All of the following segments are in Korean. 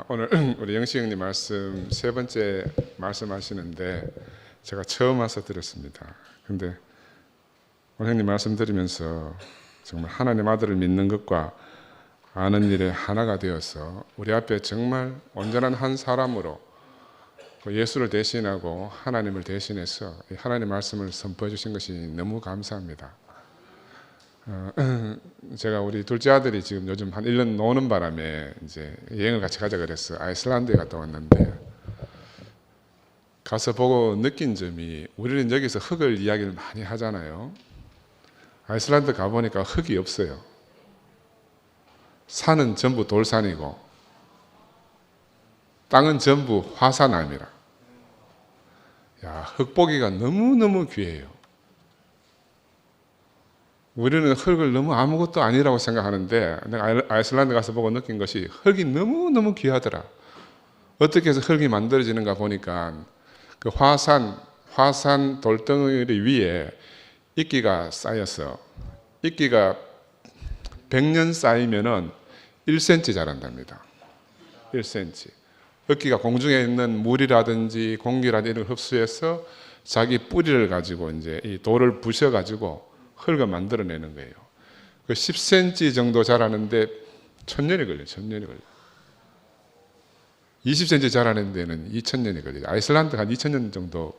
오늘 우리 영식 형님 말씀 세 번째 말씀하시는데 제가 처음 와서 들었습니다. 근데 오늘 형님 말씀 들으면서 정말 하나님 아들을 믿는 것과 아는 일에 하나가 되어서 우리 앞에 정말 온전한 한 사람으로 예수를 대신하고 하나님을 대신해서 하나님 말씀을 선포해 주신 것이 너무 감사합니다. 제가 우리 둘째 아들이 지금 요즘 한 1년 노는 바람에 이제 여행을 같이 가자 그랬어. 아이슬란드에 갔다 왔는데 가서 보고 느낀 점이, 우리는 여기서 흙을 이야기를 많이 하잖아요. 아이슬란드 가보니까 흙이 없어요. 산은 전부 돌산이고 땅은 전부 화산암이라. 야, 흙 보기가 너무너무 귀해요. 우리는 흙을 너무 아무것도 아니라고 생각하는데, 내가 아이슬란드 가서 보고 느낀 것이 흙이 너무너무 귀하더라. 어떻게 해서 흙이 만들어지는가 보니까 그 화산 돌덩어리 위에 이끼가 쌓여서, 이끼가 100년 쌓이면은 1cm 자란답니다. 1cm. 흙기가 공중에 있는 물이라든지 공기라든지 이런 걸 흡수해서 자기 뿌리를 가지고 이제 이 돌을 부셔가지고 흙을 만들어내는 거예요. 그 10cm 정도 자라는데 1000년이 걸려요. 1000년이 걸려요. 20cm 자라는 데는 2000년이 걸려요. 아이슬란드가 한 2000년 정도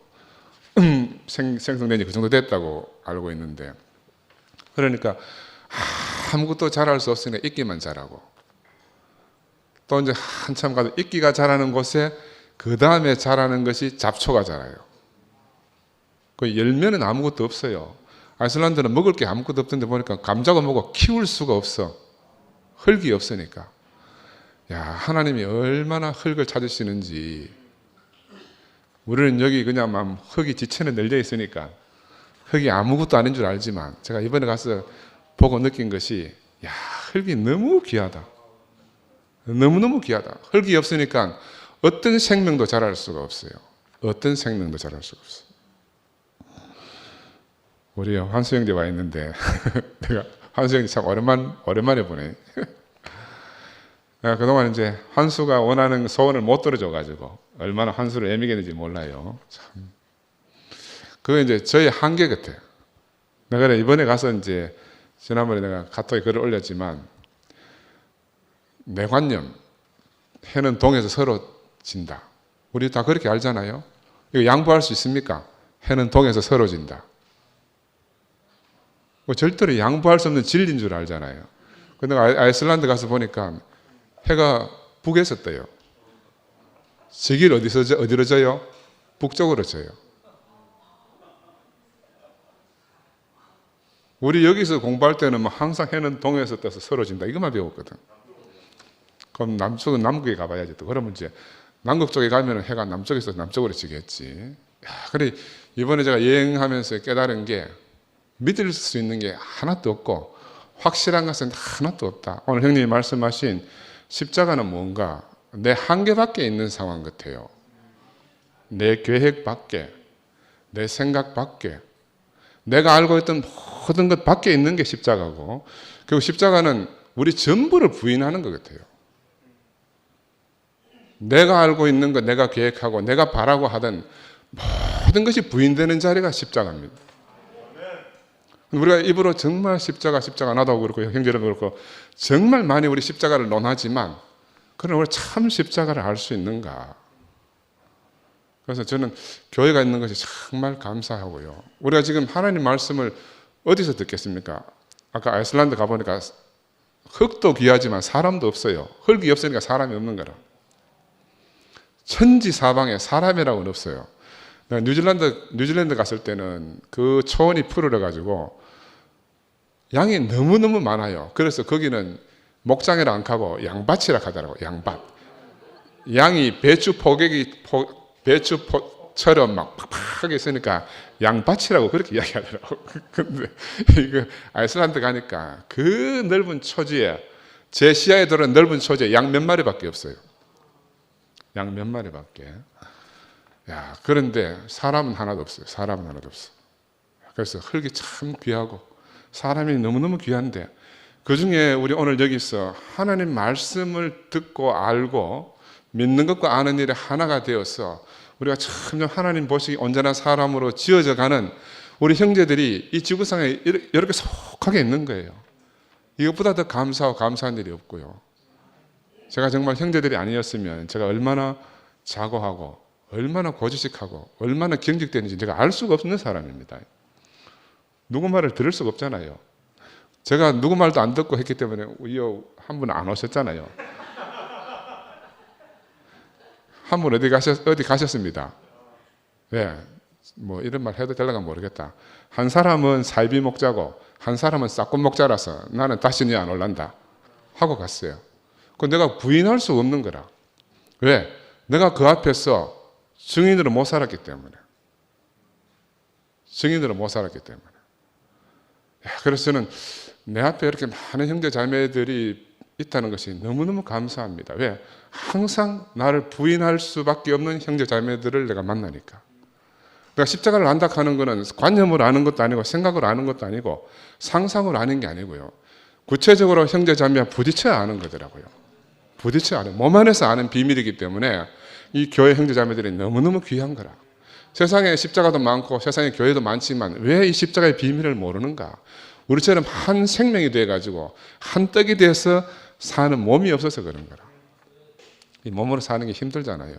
생성된 지 그 정도 됐다고 알고 있는데, 그러니까 아무것도 자랄 수 없으니까 이끼만 자라고, 또 이제 한참 가도 이끼가 자라는 곳에 그 다음에 자라는 것이 잡초가 자라요. 그 열매는 아무것도 없어요. 아이슬란드는 먹을 게 아무것도 없던데 보니까 감자고 뭐고 키울 수가 없어. 흙이 없으니까. 야, 하나님이 얼마나 흙을 찾으시는지. 우리는 여기 그냥 막 흙이 지천에 널려 있으니까 흙이 아무것도 아닌 줄 알지만, 제가 이번에 가서 보고 느낀 것이, 야, 흙이 너무 귀하다. 너무너무 귀하다. 흙이 없으니까 어떤 생명도 자랄 수가 없어요. 어떤 생명도 자랄 수가 없어요. 우리 환수 형제 와 있는데 내가 환수 형제 참 오랜만에 보네. 내가 그동안 이제 환수가 원하는 소원을 못 들어줘가지고 얼마나 환수를 애미겠는지 몰라요. 참. 그게 이제 저의 한계 같아요. 내가 이번에 가서 이제 지난번에 내가 카톡에 글을 올렸지만, 내 관념, 해는 동에서 서로 진다. 우리 다 그렇게 알잖아요. 이거 양보할 수 있습니까? 해는 동에서 서로 진다. 뭐 절대로 양보할 수 없는 진리인 줄 알잖아요. 근데 아이슬란드 가서 보니까 해가 북에서 떠요. 저길 어디로 져요? 북쪽으로 져요. 우리 여기서 공부할 때는 뭐 항상 해는 동에서 떠서 서로 진다, 이것만 배웠거든. 그럼 남쪽은 남극에 가봐야지. 또 그러면 이제 남극 쪽에 가면 해가 남쪽에서 남쪽으로 지겠지. 그래, 이번에 제가 여행하면서 깨달은 게, 믿을 수 있는 게 하나도 없고 확실한 것은 하나도 없다. 오늘 형님이 말씀하신 십자가는 뭔가 내 한계밖에 있는 상황 같아요. 내 계획 밖에, 내 생각 밖에, 내가 알고 있던 모든 것 밖에 있는 게 십자가고, 그리고 십자가는 우리 전부를 부인하는 것 같아요. 내가 알고 있는 것, 내가 계획하고 내가 바라고 하던 모든 것이 부인되는 자리가 십자가입니다. 우리가 입으로 정말 십자가 나도 그렇고 형제들도 그렇고 정말 많이 우리 십자가를 논하지만, 그러나 우리 참 십자가를 알 수 있는가? 그래서 저는 교회가 있는 것이 정말 감사하고요. 우리가 지금 하나님 말씀을 어디서 듣겠습니까? 아까 아이슬란드 가보니까 흙도 귀하지만 사람도 없어요. 흙이 없으니까 사람이 없는 거라. 천지 사방에 사람이라고는 없어요. 내가 뉴질랜드 갔을 때는 그 초원이 푸르러 가지고 양이 너무너무 많아요. 그래서 거기는 목장이라 안 하고 양밭이라 하더라고. 양밭. 양이 배추처럼 막 팍팍하게 있으니까 양밭이라고 그렇게 이야기하더라고. 근데 이거 아이슬란드 가니까 그 넓은 초지에, 제 시야에 들어온 넓은 초지에 양 몇 마리밖에 없어요. 양 몇 마리밖에. 야, 그런데 사람은 하나도 없어요. 사람은 하나도 없어. 그래서 흙이 참 귀하고 사람이 너무너무 귀한데, 그 중에 우리 오늘 여기서 하나님 말씀을 듣고 알고 믿는 것과 아는 일이 하나가 되어서 우리가 점점 하나님 보시기 온전한 사람으로 지어져 가는 우리 형제들이 이 지구상에 이렇게 속하게 있는 거예요. 이것보다 더 감사하고 감사한 일이 없고요. 제가 정말 형제들이 아니었으면 제가 얼마나 자고하고 얼마나 고지식하고 얼마나 경직되는지 제가 알 수가 없는 사람입니다. 누구 말을 들을 수가 없잖아요. 제가 누구 말도 안 듣고 했기 때문에 한 분 안 오셨잖아요. 한 분 어디 가셨습니다. 네, 뭐 이런 말 해도 될려가 모르겠다. 한 사람은 사이비 목자고 한 사람은 싹군 목자라서 나는 다시는 안 올란다 하고 갔어요. 그 내가 부인할 수 없는 거라. 왜? 내가 그 앞에서 증인으로 못 살았기 때문에. 증인으로 못 살았기 때문에. 그래서 저는 내 앞에 이렇게 많은 형제 자매들이 있다는 것이 너무너무 감사합니다. 왜? 항상 나를 부인할 수밖에 없는 형제 자매들을 내가 만나니까. 그러니까 십자가를 안다 하는 것은 관념으로 아는 것도 아니고 생각으로 아는 것도 아니고 상상으로 아는 게 아니고요. 구체적으로 형제 자매와 부딪혀야 아는 거더라고요. 부딪혀야 아는, 몸 안에서 아는 비밀이기 때문에 이 교회 형제 자매들이 너무너무 귀한 거라. 세상에 십자가도 많고 세상에 교회도 많지만 왜 이 십자가의 비밀을 모르는가? 우리처럼 한 생명이 돼가지고 한 떡이 돼서 사는 몸이 없어서 그런 거라. 이 몸으로 사는 게 힘들잖아요.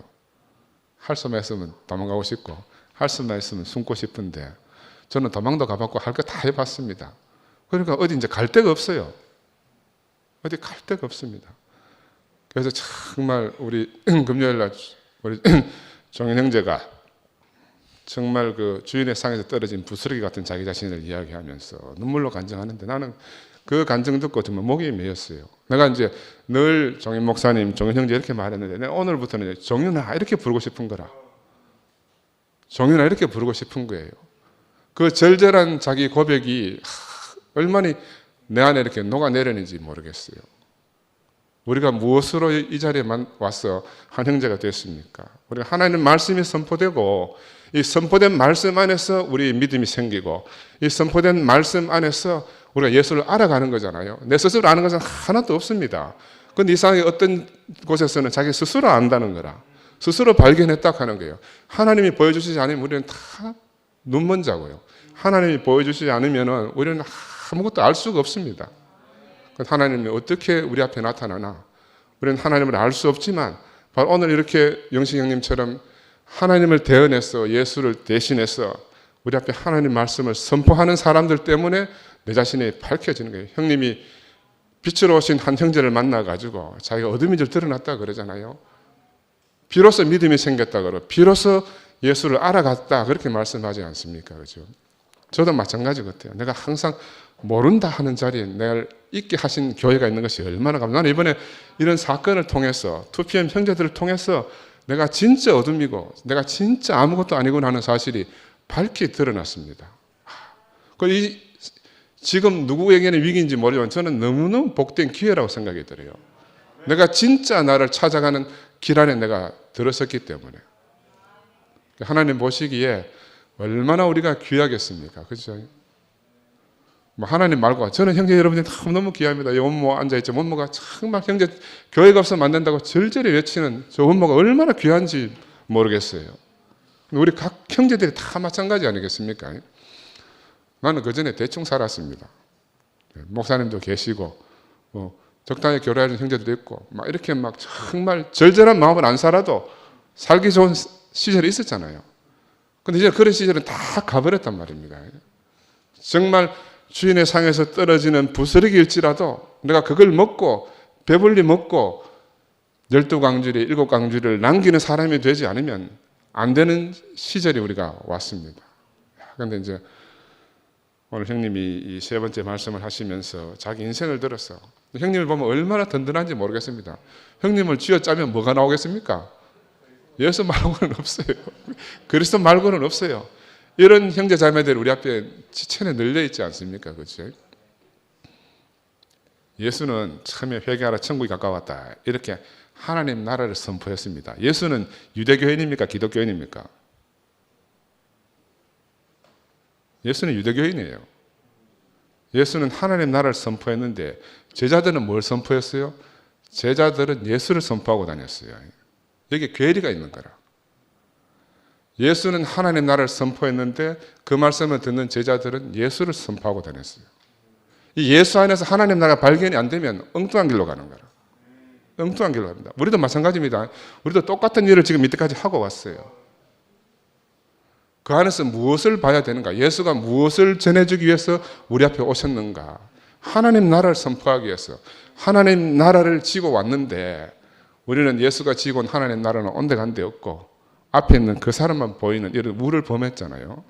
할 수만 있으면 도망가고 싶고 할 수만 있으면 숨고 싶은데 저는 도망도 가봤고 할 거 다 해봤습니다. 그러니까 어디 이제 갈 데가 없어요. 어디 갈 데가 없습니다. 그래서 정말 우리 금요일 날 우리 종현 형제가 정말 그 주인의 상에서 떨어진 부스러기 같은 자기 자신을 이야기하면서 눈물로 간증하는데 나는 그 간증 듣고 정말 목이 메였어요. 내가 이제 늘 종현 목사님, 종현 형제 이렇게 말했는데 내가 오늘부터는 종현아 이렇게 부르고 싶은 거라. 종현아 이렇게 부르고 싶은 거예요. 그 절절한 자기 고백이 얼마나 내 안에 이렇게 녹아내리는지 모르겠어요. 우리가 무엇으로 이 자리에만 와서 한 형제가 됐습니까? 우리가 하나님 말씀이 선포되고 이 선포된 말씀 안에서 우리 믿음이 생기고 이 선포된 말씀 안에서 우리가 예수를 알아가는 거잖아요. 내 스스로 아는 것은 하나도 없습니다. 그런데 이상하게 어떤 곳에서는 자기 스스로 안다는 거라. 스스로 발견했다 하는 거예요. 하나님이 보여주시지 않으면 우리는 다 눈먼 자고요. 하나님이 보여주시지 않으면 우리는 아무것도 알 수가 없습니다. 하나님이 어떻게 우리 앞에 나타나나 우리는 하나님을 알 수 없지만 바로 오늘 이렇게 영식 형님처럼 하나님을 대언해서 예수를 대신해서 우리 앞에 하나님 말씀을 선포하는 사람들 때문에 내 자신이 밝혀지는 거예요. 형님이 빛으로 오신 한 형제를 만나가지고 자기가 어둠인 줄 드러났다 그러잖아요. 비로소 믿음이 생겼다 그러고 비로소 예수를 알아갔다 그렇게 말씀하지 않습니까? 그죠? 저도 마찬가지 같아요. 내가 항상 모른다 하는 자리에 내가 있게 하신 교회가 있는 것이 얼마나 감사해요. 나는 이번에 이런 사건을 통해서 2PM 형제들을 통해서 내가 진짜 어둠이고 내가 진짜 아무것도 아니구나 하는 사실이 밝히 드러났습니다. 지금 누구에게는 위기인지 모르지만 저는 너무너무 복된 기회라고 생각이 들어요. 내가 진짜 나를 찾아가는 길 안에 내가 들어섰기 때문에 하나님 보시기에 얼마나 우리가 귀하겠습니까? 그렇죠? 뭐 하나님 말고 저는 형제 여러분들이 너무 귀합니다. 이 원모 앉아있죠. 원모가 정말 형제 교회가 없으면 안 된다고 절절히 외치는 저 원모가 얼마나 귀한지 모르겠어요. 우리 각 형제들이 다 마찬가지 아니겠습니까? 나는 그 전에 대충 살았습니다. 목사님도 계시고 적당히 교류하는 형제들도 있고 막 이렇게 막 정말 절절한 마음을 안 살아도 살기 좋은 시절이 있었잖아요. 근데 이제 그런 시절은 다 가버렸단 말입니다. 정말 주인의 상에서 떨어지는 부스러기일지라도 내가 그걸 먹고 배불리 먹고 12광주리, 7광주리를 남기는 사람이 되지 않으면 안 되는 시절이 우리가 왔습니다. 그런데 이제 오늘 형님이 이 세 번째 말씀을 하시면서 자기 인생을 들었어. 형님을 보면 얼마나 든든한지 모르겠습니다. 형님을 쥐어짜면 뭐가 나오겠습니까? 예수 말고는 없어요. 그리스도 말고는 없어요. 이런 형제 자매들 우리 앞에 지천에 널려 있지 않습니까? 그렇죠? 예수는 처음에 회개하라 천국이 가까웠다 이렇게 하나님 나라를 선포했습니다. 예수는 유대교인입니까? 기독교인입니까? 예수는 유대교인이에요. 예수는 하나님 나라를 선포했는데 제자들은 뭘 선포했어요? 제자들은 예수를 선포하고 다녔어요. 여기 괴리가 있는 거라. 예수는 하나님 나라를 선포했는데 그 말씀을 듣는 제자들은 예수를 선포하고 다녔어요. 이 예수 안에서 하나님 나라 발견이 안 되면 엉뚱한 길로 가는 거라. 엉뚱한 길로 갑니다. 우리도 마찬가지입니다. 우리도 똑같은 일을 지금 이때까지 하고 왔어요. 그 안에서 무엇을 봐야 되는가? 예수가 무엇을 전해주기 위해서 우리 앞에 오셨는가? 하나님 나라를 선포하기 위해서 하나님 나라를 지고 왔는데 우리는 예수가 지고 온 하나님 나라는 온데간데 없고 앞에 있는 그 사람만 보이는 이런 우를 범했잖아요.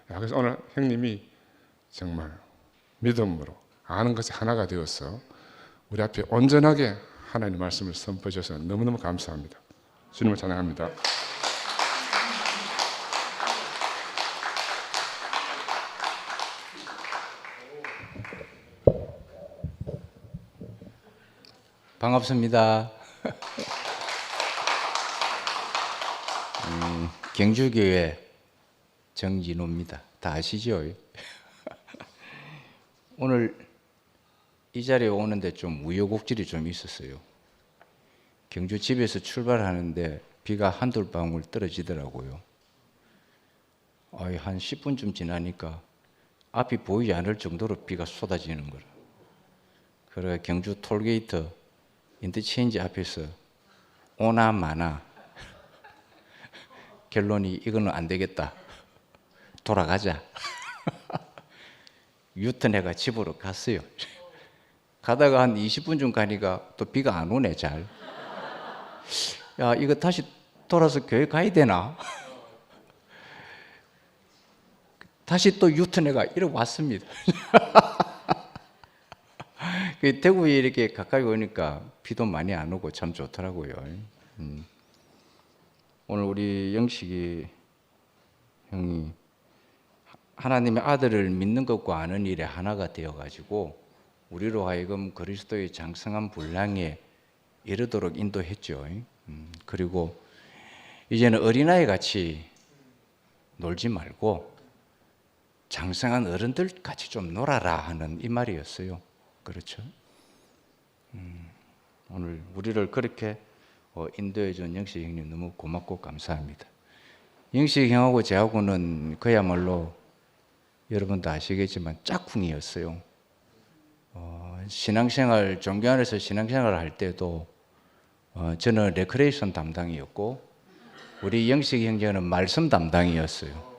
그래서 오늘 형님이 정말 믿음으로 아는 것이 하나가 되어서 우리 앞에 온전하게 하나님 말씀을 선포해 주셔서 너무너무 감사합니다. 주님을 찬양합니다. 반갑습니다. 경주교회 정진호입니다. 다 아시죠? 오늘 이 자리에 오는데 좀 우여곡절이 좀 있었어요. 경주 집에서 출발하는데 비가 한두 방울 떨어지더라고요. 한 10분쯤 지나니까 앞이 보이지 않을 정도로 비가 쏟아지는 거라. 그래 경주 톨게이트 인터체인지 앞에서 오나 마나 결론이 이거는 안 되겠다. 돌아가자. 유턴해가 집으로 갔어요. 가다가 한 20분쯤 가니까 또 비가 안 오네 잘. 야 이거 다시 돌아서 교회 가야 되나? 다시 또 유턴해가 이러고 왔습니다. 대구에 이렇게 가까이 오니까 비도 많이 안 오고 참 좋더라고요. 오늘 우리 영식이 형이 하나님의 아들을 믿는 것과 아는 일에 하나가 되어가지고 우리로 하여금 그리스도의 장성한 분량에 이르도록 인도했죠. 그리고 이제는 어린아이 같이 놀지 말고 장성한 어른들 같이 좀 놀아라 하는 이 말이었어요. 그렇죠? 오늘 우리를 그렇게 인도해 준 영식 형님 너무 고맙고 감사합니다. 영식 형하고 저하고는 그야말로 여러분도 아시겠지만 짝꿍이었어요. 신앙생활, 종교 안에서 신앙생활을 할 때도 저는 레크레이션 담당이었고 우리 영식 형제는 말씀 담당이었어요.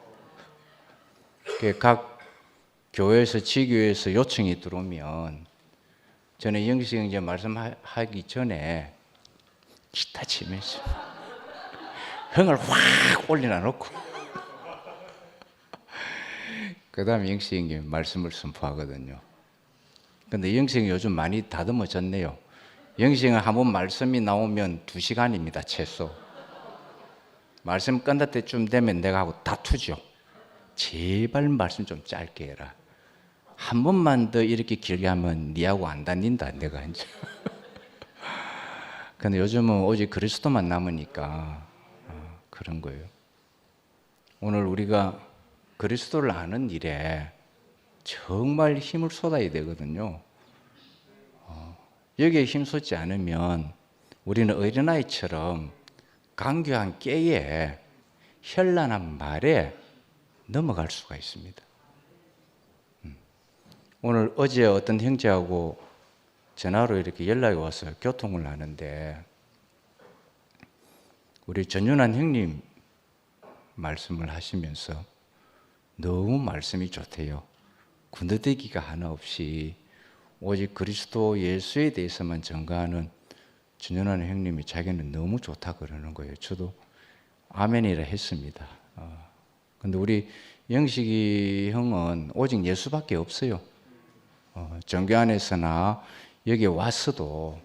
각 교회에서 지교회에서 요청이 들어오면 저는 영식 형제 말씀하기 전에 기타 치면서 흥을 확 올려놔 놓고 그 다음에 영식 형제 말씀을 선포하거든요. 근데 영식 형이 요즘 많이 다듬어졌네요. 영식 형은 한번 말씀이 나오면 2시간입니다 최소. 말씀 끝날 때쯤 되면 내가 하고 다투죠. 제발 말씀 좀 짧게 해라. 한 번만 더 이렇게 길게 하면 니하고 안 다닌다 내가 이제. 근데 요즘은 오직 그리스도만 남으니까 그런 거예요. 오늘 우리가 그리스도를 아는 일에 정말 힘을 쏟아야 되거든요. 여기에 힘쏟지 않으면 우리는 어린아이처럼 강교한 깨에 현란한 말에 넘어갈 수가 있습니다. 오늘 어제 어떤 형제하고 전화로 이렇게 연락이 와서 교통을 하는데 우리 전윤환 형님 말씀을 하시면서 너무 말씀이 좋대요. 군더더기가 하나 없이 오직 그리스도 예수에 대해서만 전가하는 전윤환 형님이 자기는 너무 좋다 그러는 거예요. 저도 아멘이라 했습니다. 근데 우리 영식이 형은 오직 예수밖에 없어요. 종교 안에서나 여기 와서도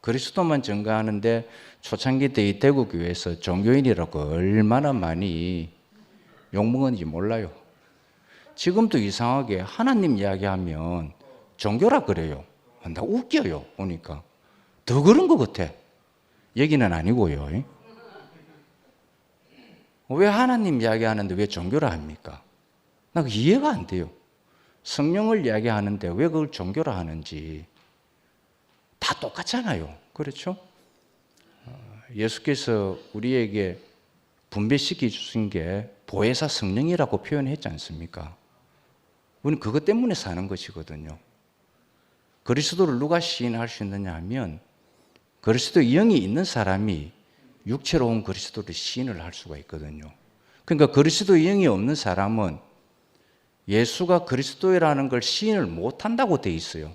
그리스도만 전가하는데 초창기 때 이 대구교회에서 종교인이라고 얼마나 많이 욕먹었는지 몰라요. 지금도 이상하게 하나님 이야기하면 종교라 그래요. 나 웃겨요 보니까. 더 그런 것 같아. 여기는 아니고요. 왜 하나님 이야기하는데 왜 종교라 합니까? 나 이해가 안 돼요. 성령을 이야기하는데 왜 그걸 종교라 하는지 다 똑같잖아요. 그렇죠? 예수께서 우리에게 분배시켜 주신 게 보혜사 성령이라고 표현했지 않습니까? 우리는 그것 때문에 사는 것이거든요. 그리스도를 누가 시인할 수 있느냐 하면 그리스도의 영이 있는 사람이 육체로 온 그리스도를 시인을 할 수가 있거든요. 그러니까 그리스도의 영이 없는 사람은 예수가 그리스도라는 걸 시인을 못한다고 돼 있어요.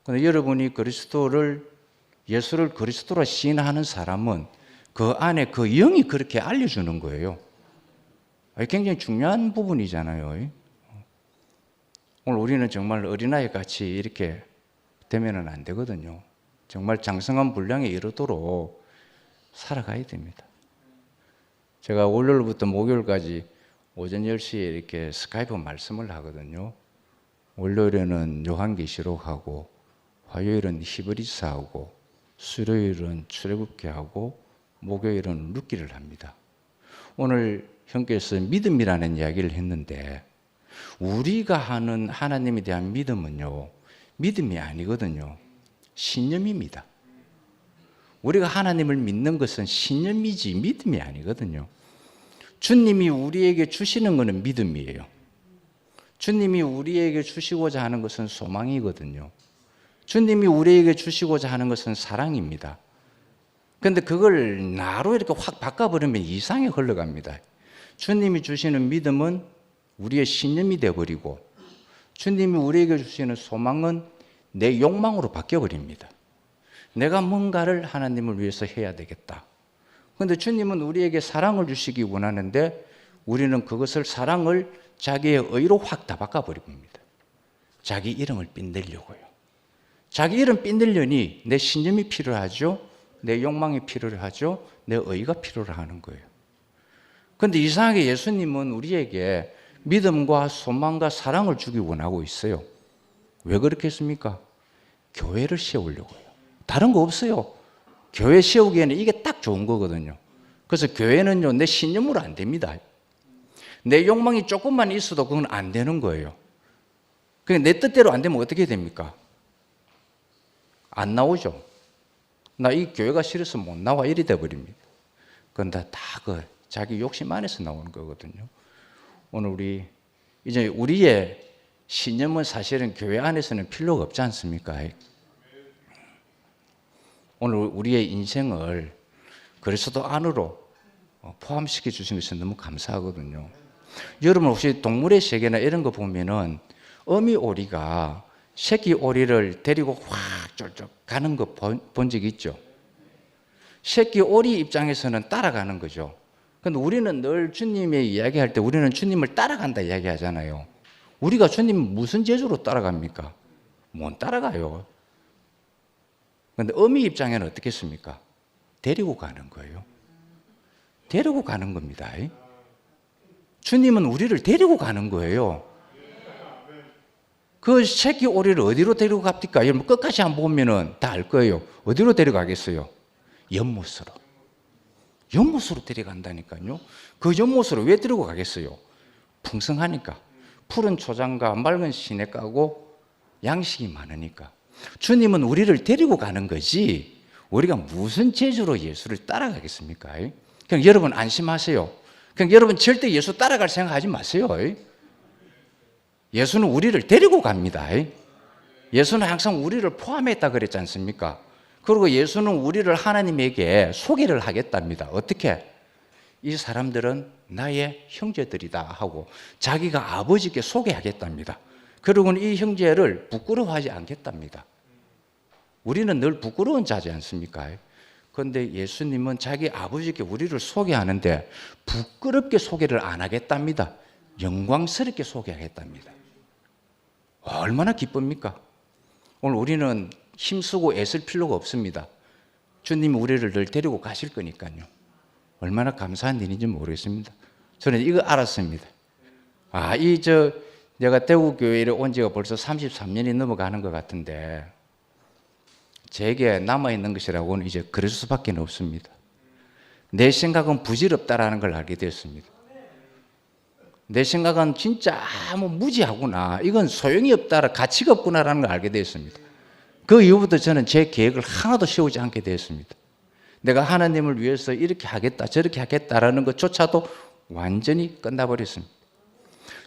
그런데 여러분이 예수를 그리스도로 시인하는 사람은 그 안에 그 영이 그렇게 알려주는 거예요. 굉장히 중요한 부분이잖아요. 오늘 우리는 정말 어린아이 같이 이렇게 되면은 안 되거든요. 정말 장성한 분량에 이르도록 살아가야 됩니다. 제가 월요일부터 목요일까지 오전 10시에 이렇게 스카이프 말씀을 하거든요. 월요일에는 요한계시록하고 화요일은 히브리서하고 수요일은 출애굽기하고 목요일은 룻기를 합니다. 오늘 형께서 믿음이라는 이야기를 했는데 우리가 하는 하나님에 대한 믿음은요, 믿음이 아니거든요. 신념입니다. 우리가 하나님을 믿는 것은 신념이지 믿음이 아니거든요. 주님이 우리에게 주시는 것은 믿음이에요. 주님이 우리에게 주시고자 하는 것은 소망이거든요. 주님이 우리에게 주시고자 하는 것은 사랑입니다. 그런데 그걸 나로 이렇게 확 바꿔버리면 이상하게 흘러갑니다. 주님이 주시는 믿음은 우리의 신념이 되어버리고 주님이 우리에게 주시는 소망은 내 욕망으로 바뀌어버립니다. 내가 뭔가를 하나님을 위해서 해야 되겠다. 그런데 주님은 우리에게 사랑을 주시기 원하는데 우리는 그것을 사랑을 자기의 의로 확 다 바꿔버립니다. 자기 이름을 빛내려고요. 자기 이름 빛내려니 내 신념이 필요하죠. 내 욕망이 필요하죠. 내 의가 필요하는 거예요. 그런데 이상하게 예수님은 우리에게 믿음과 소망과 사랑을 주기 원하고 있어요. 왜 그렇겠습니까? 교회를 세우려고요. 다른 거 없어요. 교회 세우기에는 이게 딱 좋은 거거든요. 그래서 교회는요, 내 신념으로 안 됩니다. 내 욕망이 조금만 있어도 그건 안 되는 거예요. 그냥 내 뜻대로 안 되면 어떻게 됩니까? 안 나오죠. 나 이 교회가 싫어서 못 나와 이리 돼버립니다. 그건 다 그 자기 욕심 안에서 나오는 거거든요. 오늘 이제 우리의 신념은 사실은 교회 안에서는 필요가 없지 않습니까? 오늘 우리의 인생을 그리스도 안으로 포함시켜 주신 것은 너무 감사하거든요. 여러분 혹시 동물의 세계나 이런 거 보면은 어미 오리가 새끼 오리를 데리고 확 쫄쫄 가는 거 본 적 있죠? 새끼 오리 입장에서는 따라가는 거죠. 근데 우리는 늘 주님의 이야기할 때 우리는 주님을 따라간다 이야기하잖아요. 우리가 주님 무슨 재주로 따라갑니까? 못 따라가요. 그런데 어미 입장에는 어떻겠습니까? 데리고 가는 거예요. 데리고 가는 겁니다. 주님은 우리를 데리고 가는 거예요. 그 새끼 오리를 어디로 데리고 갑니까? 여러분 끝까지 안 보면은 다 알 거예요. 어디로 데려가겠어요? 연못으로. 연못으로 데려간다니까요. 그 연못으로 왜 데리고 가겠어요? 풍성하니까. 푸른 초장과 맑은 시냇가고 양식이 많으니까. 주님은 우리를 데리고 가는 거지 우리가 무슨 재주로 예수를 따라가겠습니까? 그냥 여러분 안심하세요. 그냥 여러분 절대 예수 따라갈 생각하지 마세요. 예수는 우리를 데리고 갑니다. 예수는 항상 우리를 포함했다 그랬지 않습니까? 그리고 예수는 우리를 하나님에게 소개를 하겠답니다. 어떻게? 이 사람들은 나의 형제들이다 하고 자기가 아버지께 소개하겠답니다. 그리고는 이 형제를 부끄러워하지 않겠답니다. 우리는 늘 부끄러운 자지 않습니까? 그런데 예수님은 자기 아버지께 우리를 소개하는데 부끄럽게 소개를 안 하겠답니다. 영광스럽게 소개하겠답니다. 얼마나 기쁩니까? 오늘 우리는 힘쓰고 애쓸 필요가 없습니다. 주님이 우리를 늘 데리고 가실 거니까요. 얼마나 감사한 일인지 모르겠습니다. 저는 이거 알았습니다. 내가 대구교회에 온 지가 벌써 33년이 넘어가는 것 같은데 제게 남아있는 것이라고는 이제 그럴 수밖에 없습니다. 내 생각은 부질없다라는 걸 알게 되었습니다. 내 생각은 진짜 아무 무지하구나. 이건 소용이 없다, 가치가 없구나라는 걸 알게 되었습니다. 그 이후부터 저는 제 계획을 하나도 세우지 않게 되었습니다. 내가 하나님을 위해서 이렇게 하겠다, 저렇게 하겠다라는 것조차도 완전히 끝나버렸습니다.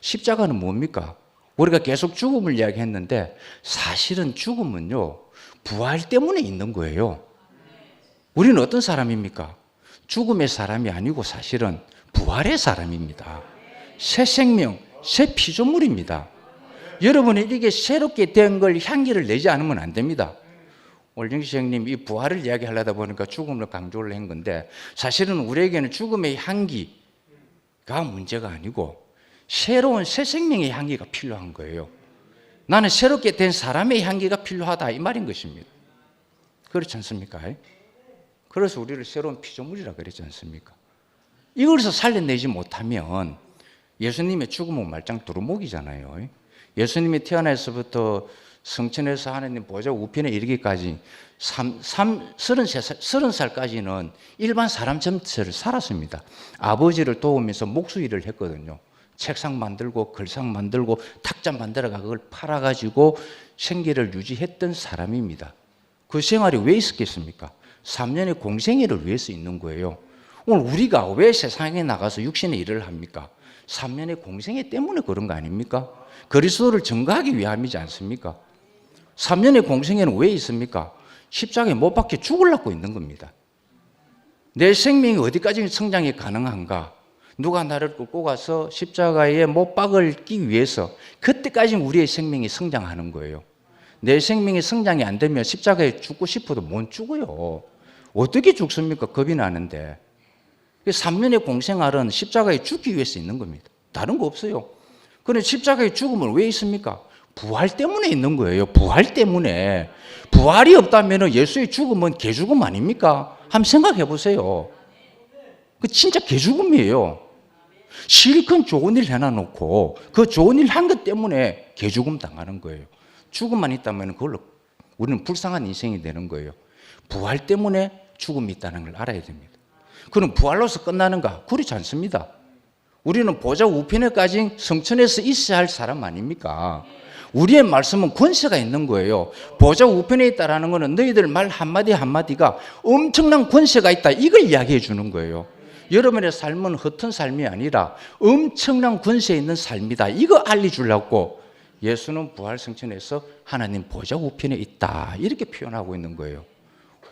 십자가는 뭡니까? 우리가 계속 죽음을 이야기했는데 사실은 죽음은요, 부활 때문에 있는 거예요. 우리는 어떤 사람입니까? 죽음의 사람이 아니고 사실은 부활의 사람입니다. 새 생명, 새 피조물입니다. 여러분이 이게 새롭게 된 걸 향기를 내지 않으면 안 됩니다. 올영식 형님 이 부활을 이야기하려다 보니까 죽음을 강조를 한 건데 사실은 우리에게는 죽음의 향기가 문제가 아니고 새로운 새 생명의 향기가 필요한 거예요. 나는 새롭게 된 사람의 향기가 필요하다 이 말인 것입니다. 그렇지 않습니까? 그래서 우리를 새로운 피조물이라 그랬지 않습니까? 이걸서 살려내지 못하면 예수님의 죽음은 말짱 두루목이잖아요. 예수님이 태어나서부터 성천에서 하나님 보좌 우편에 이르기까지 30살까지는 일반 사람처럼 살았습니다. 아버지를 도우면서 목수 일을 했거든요. 책상 만들고 글상 만들고 탁자 만들어가 그걸 팔아가지고 생계를 유지했던 사람입니다. 그 생활이 왜 있었겠습니까? 3년의 공생애를 위해서 있는 거예요. 오늘 우리가 왜 세상에 나가서 육신의 일을 합니까? 3년의 공생애 때문에 그런 거 아닙니까? 그리스도를 증거하기 위함이지 않습니까? 3년의 공생애는 왜 있습니까? 십자가에 못 박혀 죽으려고 있는 겁니다. 내 생명이 어디까지 성장이 가능한가? 누가 나를 끌고 가서 십자가에 못 박기 위해서 그때까지 우리의 생명이 성장하는 거예요. 내 생명이 성장이 안 되면 십자가에 죽고 싶어도 못 죽어요. 어떻게 죽습니까? 겁이 나는데. 3년의 공생활은 십자가에 죽기 위해서 있는 겁니다. 다른 거 없어요. 그런데 십자가의 죽음은 왜 있습니까? 부활 때문에 있는 거예요. 부활 때문에. 부활이 없다면 예수의 죽음은 개죽음 아닙니까? 한번 생각해 보세요. 그 진짜 개죽음이에요. 실컷 좋은 일 해놔놓고 그 좋은 일 한 것 때문에 개죽음 당하는 거예요. 죽음만 있다면 그걸로 우리는 불쌍한 인생이 되는 거예요. 부활 때문에 죽음이 있다는 걸 알아야 됩니다. 그럼 부활로서 끝나는가? 그렇지 않습니다. 우리는 보좌 우편에까지 성천에서 있어야 할 사람 아닙니까? 우리의 말씀은 권세가 있는 거예요. 보좌 우편에 있다라는 것은 너희들 말 한마디 한마디가 엄청난 권세가 있다. 이걸 이야기해 주는 거예요. 여러분의 삶은 헛된 삶이 아니라 엄청난 권세 있는 삶이다. 이거 알려주려고 예수는 부활 성천에서 하나님 보좌 우편에 있다. 이렇게 표현하고 있는 거예요.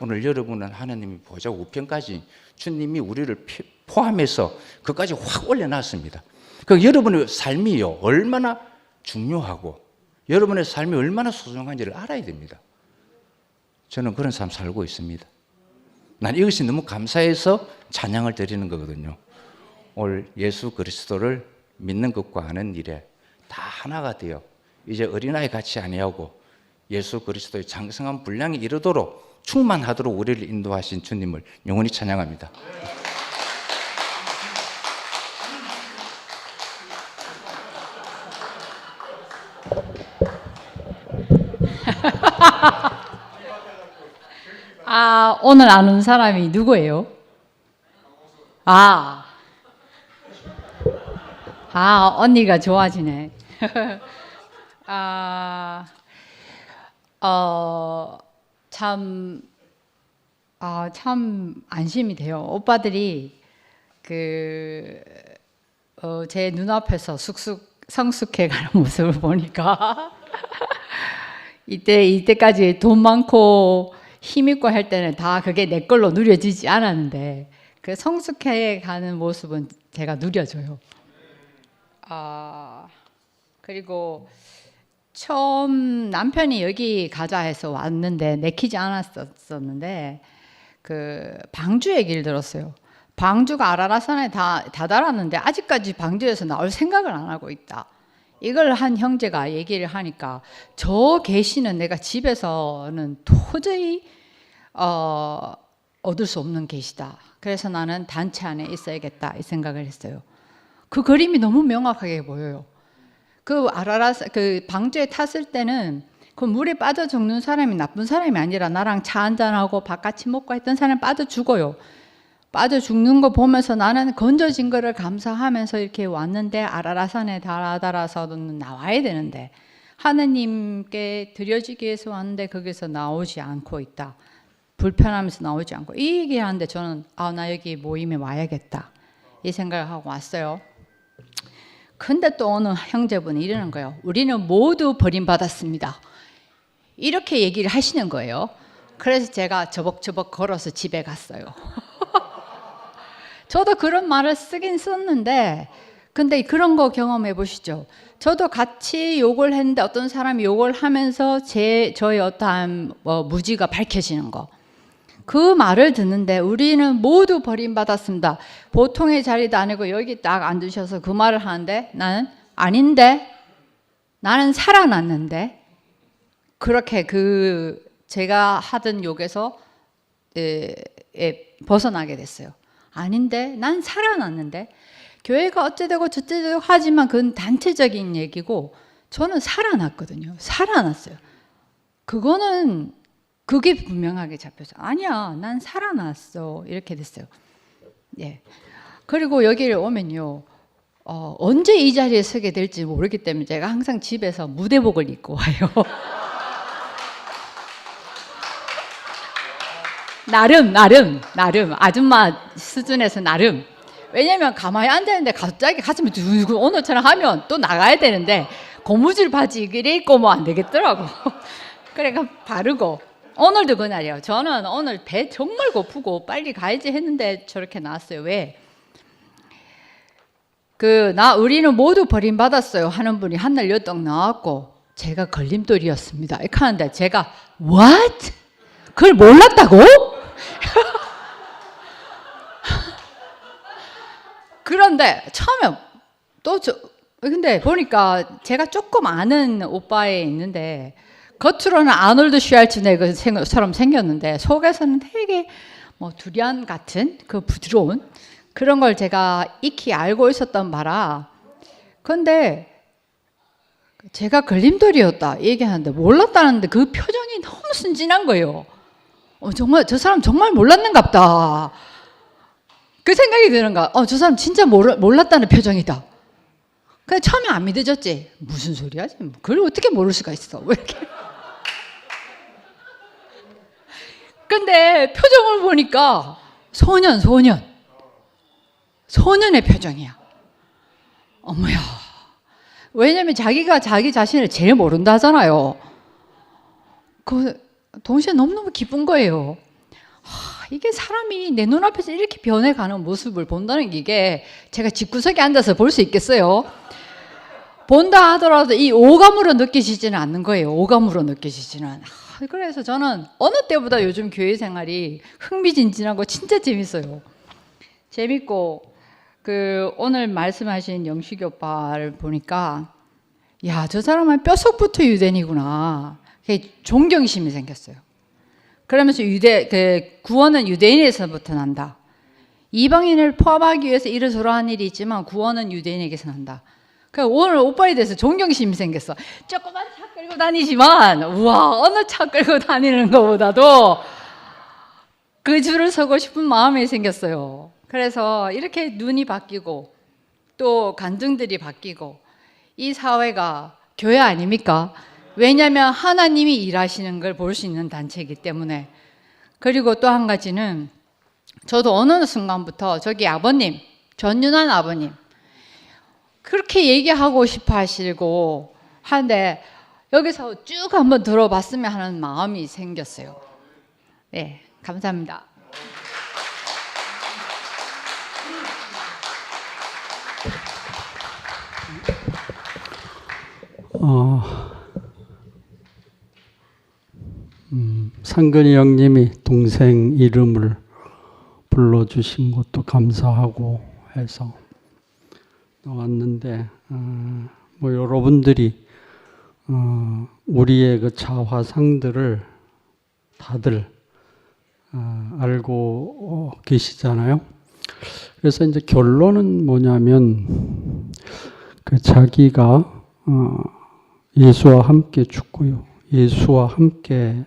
오늘 여러분은 하나님이 보좌 우편까지 주님이 우리를 포함해서 그까지 확 올려놨습니다. 그 여러분의 삶이요 얼마나 중요하고 여러분의 삶이 얼마나 소중한지를 알아야 됩니다. 저는 그런 삶 살고 있습니다. 난 이것이 너무 감사해서 찬양을 드리는 거거든요. 오늘 예수 그리스도를 믿는 것과 아는 일에 다 하나가 되어 이제 어린아이 같이 아니하고 예수 그리스도의 장성한 분량이 이르도록 충만하도록 우리를 인도하신 주님을 영원히 찬양합니다. 오늘 아는 사람이 누구예요? 언니가 좋아지네. 참 안심이 돼요. 오빠들이 제 눈앞에서 성숙해가는 모습을 보니까 이때까지 돈 많고 힘 있고 할 때는 다 그게 내 걸로 누려지지 않았는데 그 성숙해가는 모습은 제가 누려져요. 그리고 처음 남편이 여기 가자 해서 왔는데 내키지 않았었는데 그 방주 얘기를 들었어요. 방주가 아라라산에 다 달았는데 아직까지 방주에서 나올 생각을 안 하고 있다. 이걸 한 형제가 얘기를 하니까 저 계시는 내가 집에서는 도저히 얻을 수 없는 계시다. 그래서 나는 단체 안에 있어야겠다 이 생각을 했어요. 그 그림이 너무 명확하게 보여요. 그 방주에 탔을 때는 그 물에 빠져 죽는 사람이 나쁜 사람이 아니라 나랑 차 한잔하고 밥 같이 먹고 했던 사람이 빠져 죽어요. 빠져 죽는 거 보면서 나는 건져진 거를 감사하면서 이렇게 왔는데 아라라산에 달아달아서는 나와야 되는데 하느님께 드려지기 위해서 왔는데 거기서 나오지 않고 있다. 불편하면서 나오지 않고 이 얘기하는데 저는 나 여기 모임에 와야겠다 이 생각을 하고 왔어요. 근데 또 어느 형제분이 이러는 거예요. 우리는 모두 버림받았습니다. 이렇게 얘기를 하시는 거예요. 그래서 제가 저벅저벅 걸어서 집에 갔어요. 저도 그런 말을 쓰긴 썼는데 근데 그런 거 경험해 보시죠. 저도 같이 욕을 했는데 어떤 사람이 욕을 하면서 저의 어떠한 무지가 밝혀지는 거. 그 말을 듣는데 우리는 모두 버림받았습니다. 보통의 자리도 아니고 여기 딱 앉으셔서 그 말을 하는데 나는 아닌데 나는 살아났는데 그렇게 제가 하던 욕에서 벗어나게 됐어요. 아닌데 난 살아났는데 교회가 어째되고 저째되고 하지만 그건 단체적인 얘기고 저는 살아났거든요. 살아났어요. 그게 분명하게 잡혀서 아니야 난 살아났어 이렇게 됐어요. 예. 그리고 여기를 오면요 언제 이 자리에 서게 될지 모르기 때문에 제가 항상 집에서 무대복을 입고 와요. 나름 아줌마 수준에서 나름. 왜냐면 가만히 앉아있는데 갑자기 가슴이 두근두근 오늘처럼 하면 또 나가야 되는데 고무줄 바지 이래 입고 뭐 안 되겠더라고. 그러니까 바르고 오늘도 그날이에요. 저는 오늘 배 정말 고프고 빨리 가야지 했는데 저렇게 나왔어요. 왜? 우리는 모두 버림받았어요 하는 분이 한날 여떡 나왔고 제가 걸림돌이었습니다. 이렇게 하는데 제가 What? 그걸 몰랐다고? 그런데 처음에 근데 보니까 제가 조금 아는 오빠에 있는데 겉으로는 아놀드 슈왈츠네거처럼 생겼는데 속에서는 되게 두리안 같은 그 부드러운 그런 걸 제가 익히 알고 있었던 바라. 근데 제가 걸림돌이었다 얘기하는데 몰랐다는데 그 표정이 너무 순진한 거예요. 정말 저 사람 정말 몰랐는갑다. 그 생각이 드는 거야. 저 사람 진짜 몰랐다는 표정이다. 그냥 처음에 안 믿어졌지. 무슨 소리야? 그걸 어떻게 모를 수가 있어? 왜 이렇게? 근데 표정을 보니까 소년의 표정이야. 어머야. 왜냐면 자기가 자기 자신을 제일 모른다 하잖아요. 동시에 너무너무 기쁜 거예요. 이게 사람이 내 눈앞에서 이렇게 변해가는 모습을 본다는 게 이게 제가 집구석에 앉아서 볼 수 있겠어요? 본다 하더라도 이 오감으로 느껴지지는 않는 거예요. 오감으로 느껴지지는. 그래서 저는 어느 때보다 요즘 교회 생활이 흥미진진하고 진짜 재밌어요. 재밌고 오늘 말씀하신 영식이 오빠를 보니까 야, 저 사람은 뼛속부터 유대인이구나. 존경심이 생겼어요. 그러면서 구원은 유대인에서부터 난다. 이방인을 포함하기 위해서 이러저러 한 일이 있지만 구원은 유대인에게서 난다. 오늘 오빠에 대해서 존경심이 생겼어. 조그만 차 끌고 다니지만 우와 어느 차 끌고 다니는 것보다도 그 줄을 서고 싶은 마음이 생겼어요. 그래서 이렇게 눈이 바뀌고 또 간증들이 바뀌고 이 사회가 교회 아닙니까? 왜냐하면 하나님이 일하시는 걸 볼 수 있는 단체이기 때문에. 그리고 또 한 가지는 저도 어느 순간부터 저기 아버님, 전윤환 아버님 그렇게 얘기하고 싶어 하시고 하는데 여기서 쭉 한번 들어봤으면 하는 마음이 생겼어요. 네, 감사합니다. 상근이 형님이 동생 이름을 불러주신 것도 감사하고 해서 나왔는데 여러분들이 우리의 그 자화상들을 다들 알고 계시잖아요. 그래서 이제 결론은 뭐냐면 자기가 예수와 함께 죽고요. 예수와 함께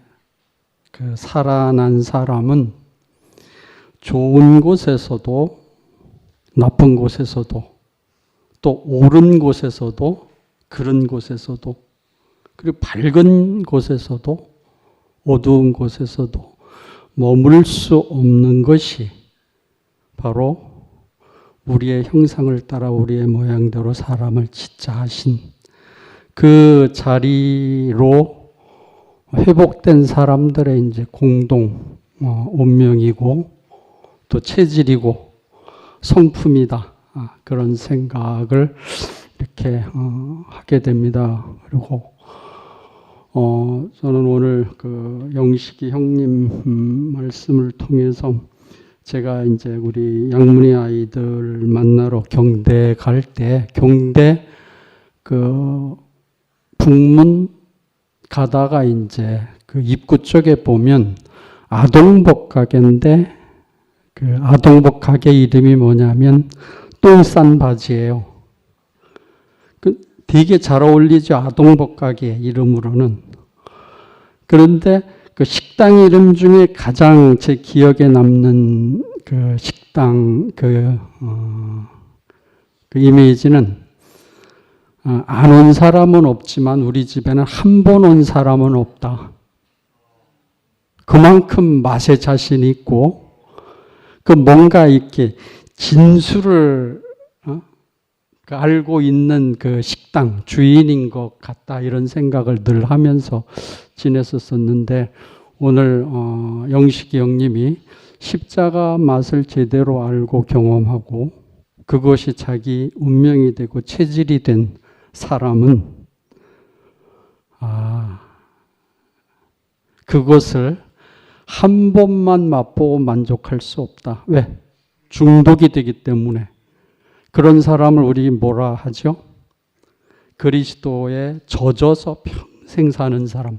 살아난 사람은 좋은 곳에서도 나쁜 곳에서도 또 옳은 곳에서도 그런 곳에서도 그리고 밝은 곳에서도 어두운 곳에서도 머물 수 없는 것이 바로 우리의 형상을 따라 우리의 모양대로 사람을 짓자 하신 그 자리로 회복된 사람들의 이제 공동 운명이고 또 체질이고 성품이다. 그런 생각을 이렇게 하게 됩니다. 그리고 저는 오늘 그 영식이 형님 말씀을 통해서 제가 이제 우리 양문의 아이들 만나러 경대 갈 때 경대 그 북문 가다가 이제 그 입구 쪽에 보면 아동복 가게인데 그 아동복 가게 이름이 뭐냐면 똥 싼 바지예요. 그 되게 잘 어울리죠. 아동복 가게 이름으로는. 그런데 그 식당 이름 중에 가장 제 기억에 남는 그 식당 그 이미지는 안 온 사람은 없지만 우리 집에는 한 번 온 사람은 없다. 그만큼 맛에 자신이 있고 그 뭔가 이렇게 진수를 알고 있는 그 식당 주인인 것 같다 이런 생각을 늘 하면서 지냈었는데 오늘 영식이 형님이 십자가 맛을 제대로 알고 경험하고 그것이 자기 운명이 되고 체질이 된 사람은 그것을 한 번만 맛보고 만족할 수 없다. 왜? 중독이 되기 때문에. 그런 사람을 우리 뭐라 하죠? 그리스도에 젖어서 평생 사는 사람.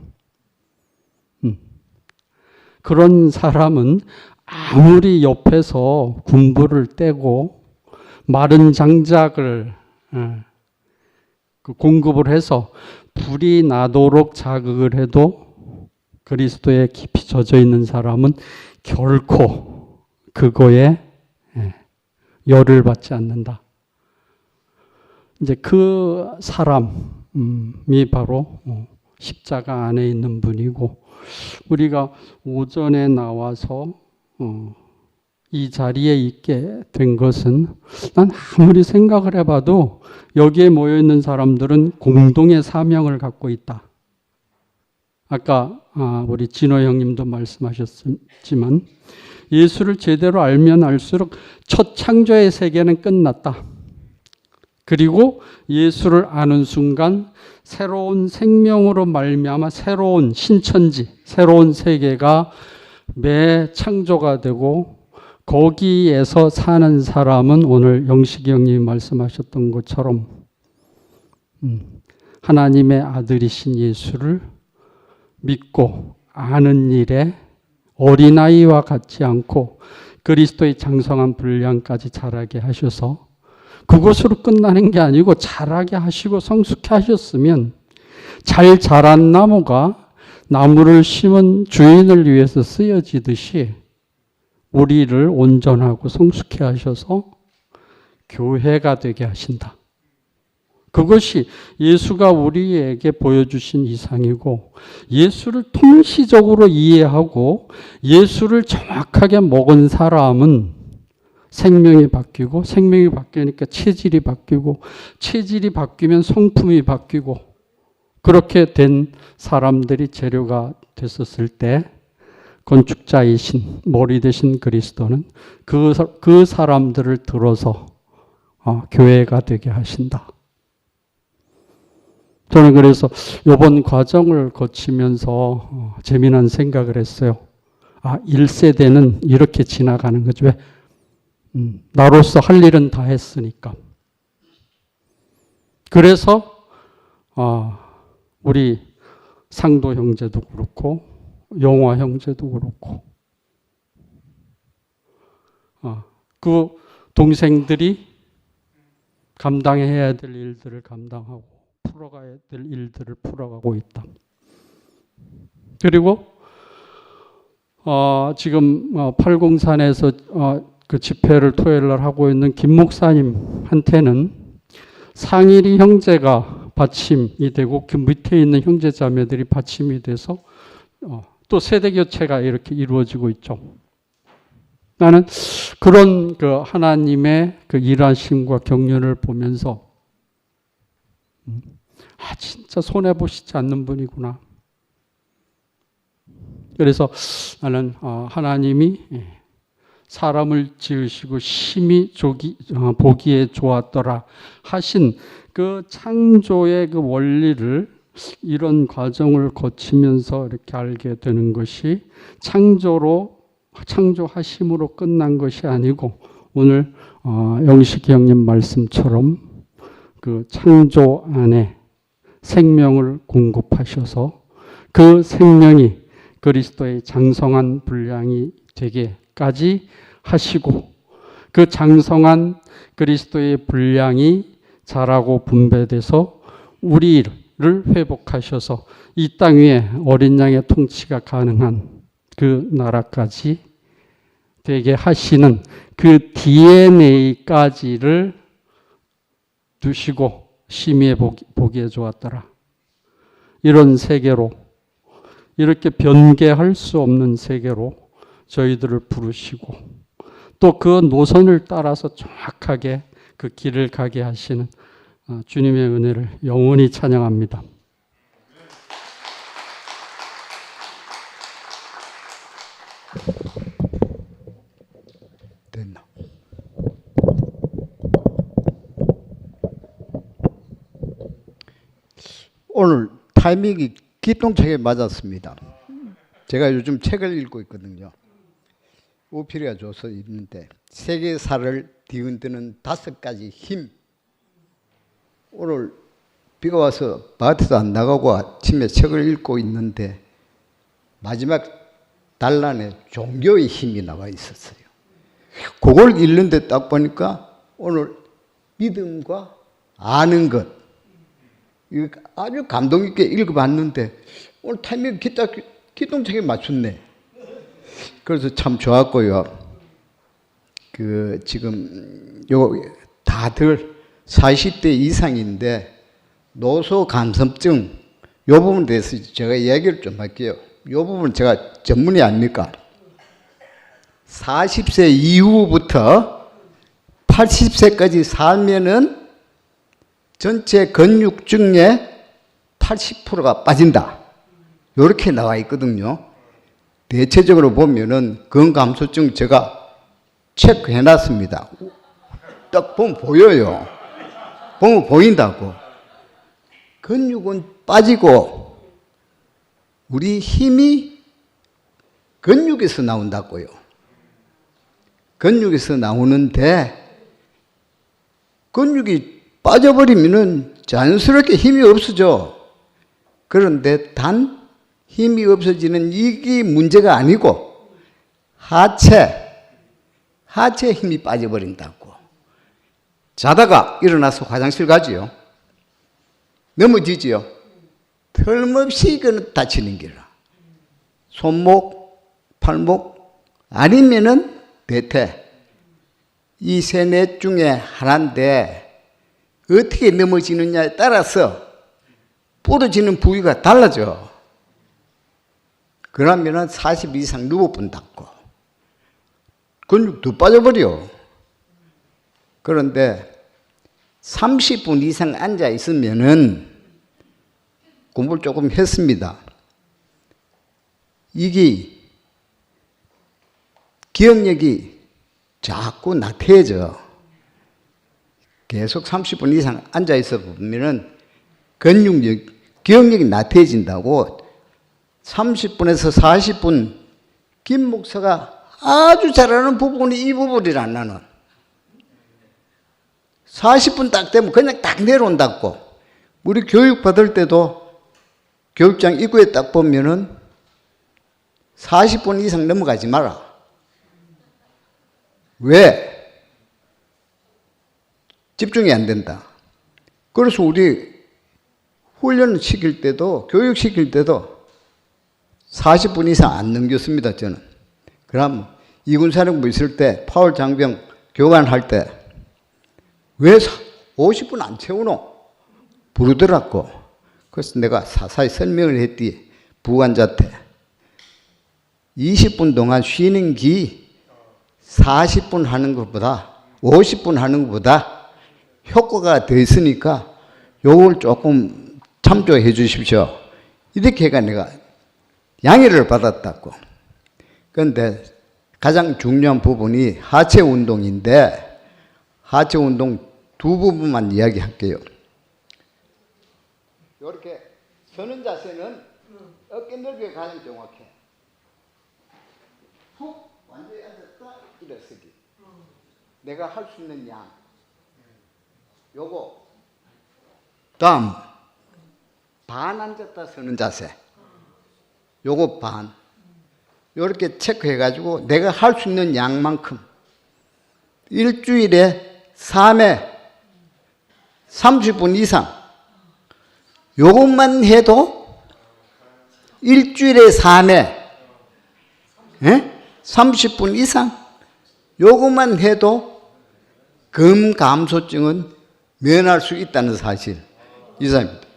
그런 사람은 아무리 옆에서 군부를 떼고 마른 장작을 공급을 해서 불이 나도록 자극을 해도 그리스도에 깊이 젖어 있는 사람은 결코 그거에 열을 받지 않는다. 이제 그 사람이 바로 십자가 안에 있는 분이고 우리가 오전에 나와서 이 자리에 있게 된 것은 난 아무리 생각을 해봐도 여기에 모여있는 사람들은 공동의 사명을 갖고 있다. 아까 우리 진호 형님도 말씀하셨지만 예수를 제대로 알면 알수록 첫 창조의 세계는 끝났다. 그리고 예수를 아는 순간 새로운 생명으로 말미암아 새로운 신천지, 새로운 세계가 매 창조가 되고 거기에서 사는 사람은 오늘 영식이 형님이 말씀하셨던 것처럼 하나님의 아들이신 예수를 믿고 아는 일에 어린아이와 같지 않고 그리스도의 장성한 분량까지 자라게 하셔서 그것으로 끝나는 게 아니고 자라게 하시고 성숙해 하셨으면 잘 자란 나무가 나무를 심은 주인을 위해서 쓰여지듯이 우리를 온전하고 성숙해 하셔서 교회가 되게 하신다. 그것이 예수가 우리에게 보여주신 이상이고 예수를 통시적으로 이해하고 예수를 정확하게 먹은 사람은 생명이 바뀌고 생명이 바뀌니까 체질이 바뀌고 체질이 바뀌면 성품이 바뀌고 그렇게 된 사람들이 재료가 됐었을 때 건축자이신 머리 되신 그리스도는 그 사람들을 들어서 교회가 되게 하신다. 저는 그래서 이번 과정을 거치면서 재미난 생각을 했어요. 1세대는 이렇게 지나가는 거죠. 왜? 나로서 할 일은 다 했으니까. 그래서 우리 상도 형제도 그렇고 영화 형제도 그렇고 그 동생들이 감당해야 될 일들을 감당하고 풀어가야 될 일들을 풀어가고 있다. 그리고 지금 팔공산에서 그 집회를 토요일 날 하고 있는 김 목사님한테는 상일이 형제가 받침이 되고 그 밑에 있는 형제 자매들이 받침이 돼서 또 세대 교체가 이렇게 이루어지고 있죠. 나는 그런 그 하나님의 그 일하심과 경륜을 보면서 진짜 손해 보시지 않는 분이구나. 그래서 나는 하나님이 사람을 지으시고 심히 보기에 좋았더라 하신 그 창조의 그 원리를 이런 과정을 거치면서 이렇게 알게 되는 것이 창조하심으로 끝난 것이 아니고 오늘 영식이 형님 말씀처럼 그 창조 안에 생명을 공급하셔서 그 생명이 그리스도의 장성한 분량이 되게까지 하시고 그 장성한 그리스도의 분량이 자라고 분배돼서 우리를 회복하셔서 이 땅 위에 어린 양의 통치가 가능한 그 나라까지 되게 하시는 그 DNA까지를 두시고 심히 보기에 좋았더라. 이런 세계로 이렇게 변개할 수 없는 세계로 저희들을 부르시고 또 그 노선을 따라서 정확하게 그 길을 가게 하시는 주님의 은혜를 영원히 찬양합니다. 됐나? 오늘 타이밍이 기똥차게 맞았습니다. 제가 요즘 책을 읽고 있거든요. 오피리가 줘서 읽는데 세계사를 뒤흔드는 5가지 힘. 오늘 비가 와서 마트도 안 나가고 아침에 책을 읽고 있는데 마지막 단란에 종교의 힘이 나와 있었어요. 그걸 읽는데 딱 보니까 오늘 믿음과 아는 것, 이거 아주 감동 있게 읽어봤는데 오늘 타이밍 기똥차게 맞췄네. 그래서 참 좋았고요. 지금 다들 40대 이상인데 노소 감성증 요 부분에 대해서 제가 얘기를 좀 할게요. 요 부분 제가 전문이 아닙니까? 40세 이후부터 80세까지 살면은 전체 근육 중에 80%가 빠진다. 이렇게 나와 있거든요. 대체적으로 보면은 건감소증 제가 체크해 놨습니다. 딱 보면 보여요. 보면 보인다고. 근육은 빠지고 우리 힘이 근육에서 나온다고요. 근육에서 나오는데 근육이 빠져버리면은 자연스럽게 힘이 없어져. 그런데 단 힘이 없어지는 이게 문제가 아니고 하체 힘이 빠져버린다고. 자다가 일어나서 화장실 가지요. 넘어지지요. 털없이 이거는 다치는 게라. 손목, 팔목 아니면은 대퇴. 이 세 넷 중에 하나인데 어떻게 넘어지느냐에 따라서 부러지는 부위가 달라져. 그러면은 40 이상 누워본다고. 근육도 빠져버려. 그런데 30분 이상 앉아 있으면은 공부를 조금 했습니다. 이게 기억력이 자꾸 나태해져. 계속 30분 이상 앉아 있어 보면은 기억력이 나태해진다고. 30분에서 40분 김 목사가 아주 잘하는 부분이 이 부분이라 나는. 40분 딱 되면 그냥 딱 내려온다고. 우리 교육 받을 때도 교육장 입구에 딱 보면은 40분 이상 넘어가지 마라. 왜? 집중이 안 된다. 그래서 우리 훈련 시킬 때도 교육 시킬 때도 40분 이상 안 넘겼습니다. 저는. 그럼 이군사령부 있을 때 파월 장병 교관할 때 왜 50분 안 채우노? 부르더라고. 그래서 내가 사사히 설명을 했디. 부관자한테 20분 동안 쉬는 기 40분 하는 것보다 50분 하는 것보다 효과가 더 있으니까 요걸 조금 참조해 주십시오. 이렇게 해가 내가 양해를 받았다고. 그런데 가장 중요한 부분이 하체 운동인데 하체 운동 두 부분만 이야기할게요. 이렇게 서는 자세는 어깨 넓이가 가장 정확해. 훅 완전히 앉았다 일어서기. 내가 할 수 있는 양. 요거 다음 반 앉았다 서는 자세. 요거 반. 요렇게 체크해가지고 내가 할 수 있는 양만큼 일주일에 3회 30분 이상 요것만 해도 일주일에 3회 30분 이상 요것만 해도 근감소증은 면할 수 있다는 사실 이상입니다.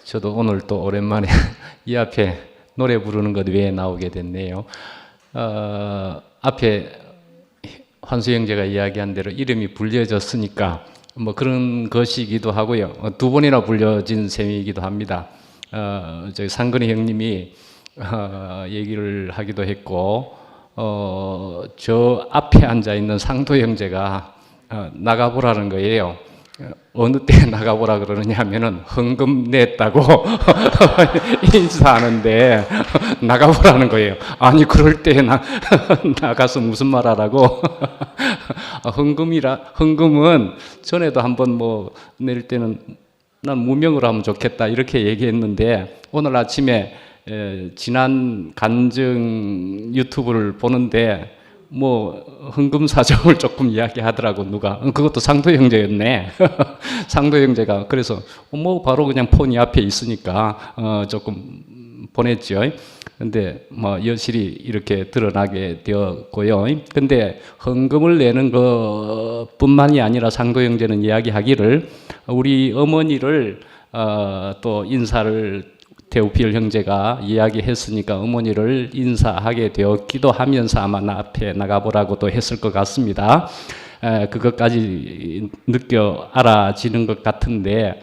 저도 오늘 또 오랜만에 이 앞에 노래 부르는 것 외에 나오게 됐네요. 앞에 환수 형제가 이야기한 대로 이름이 불려졌으니까 뭐 그런 것이기도 하고요. 두 번이나 불려진 셈이기도 합니다. 저희 상근이 형님이 얘기를 하기도 했고, 저 앞에 앉아 있는 상도 형제가 나가보라는 거예요. 어느 때 나가보라 그러느냐 하면은 헌금 냈다고 인사하는데 나가보라는 거예요. 아니 그럴 때 나가서 무슨 말 하라고. 헌금은 전에도 한번 뭐 낼 때는 난 무명으로 하면 좋겠다 이렇게 얘기했는데 오늘 아침에 지난 간증 유튜브를 보는데 뭐 헌금 사정을 조금 이야기하더라고 누가. 그것도 상도 형제였네. 상도 형제가 그래서 뭐 바로 그냥 폰이 앞에 있으니까 조금 보냈죠. 근데 뭐 여실히 이렇게 드러나게 되었고요. 근데 헌금을 내는 것뿐만이 아니라 상도 형제는 이야기하기를 우리 어머니를 또 인사를 테오필 형제가 이야기했으니까 어머니를 인사하게 되었기도 하면서 아마 나 앞에 나가보라고도 했을 것 같습니다. 그것까지 느껴 알아지는 것 같은데,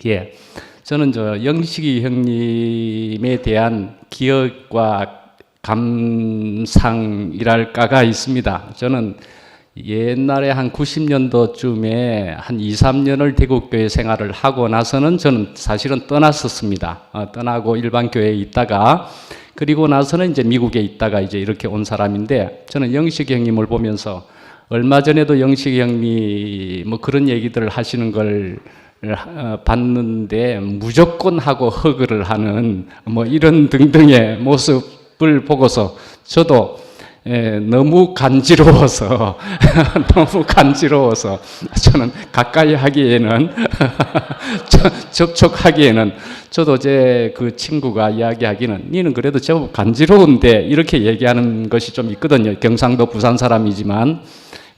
예, 저는 저 영식이 형님에 대한 기억과 감상이랄까가 있습니다. 저는 옛날에 한 90년도쯤에 한 2, 3년을 대구교회 생활을 하고 나서는 저는 사실은 떠났었습니다. 떠나고 일반 교회에 있다가 그리고 나서는 이제 미국에 있다가 이제 이렇게 온 사람인데 저는 영식이 형님을 보면서 얼마 전에도 영식이 형님이 뭐 그런 얘기들을 하시는 걸 봤는데 무조건 하고 허그를 하는 뭐 이런 등등의 모습을 보고서 저도 너무 간지러워서 너무 간지러워서 저는 가까이 하기에는 접촉하기에는 저도 제 그 친구가 이야기하기는 니는 그래도 제법 간지러운데 이렇게 얘기하는 것이 좀 있거든요. 경상도 부산 사람이지만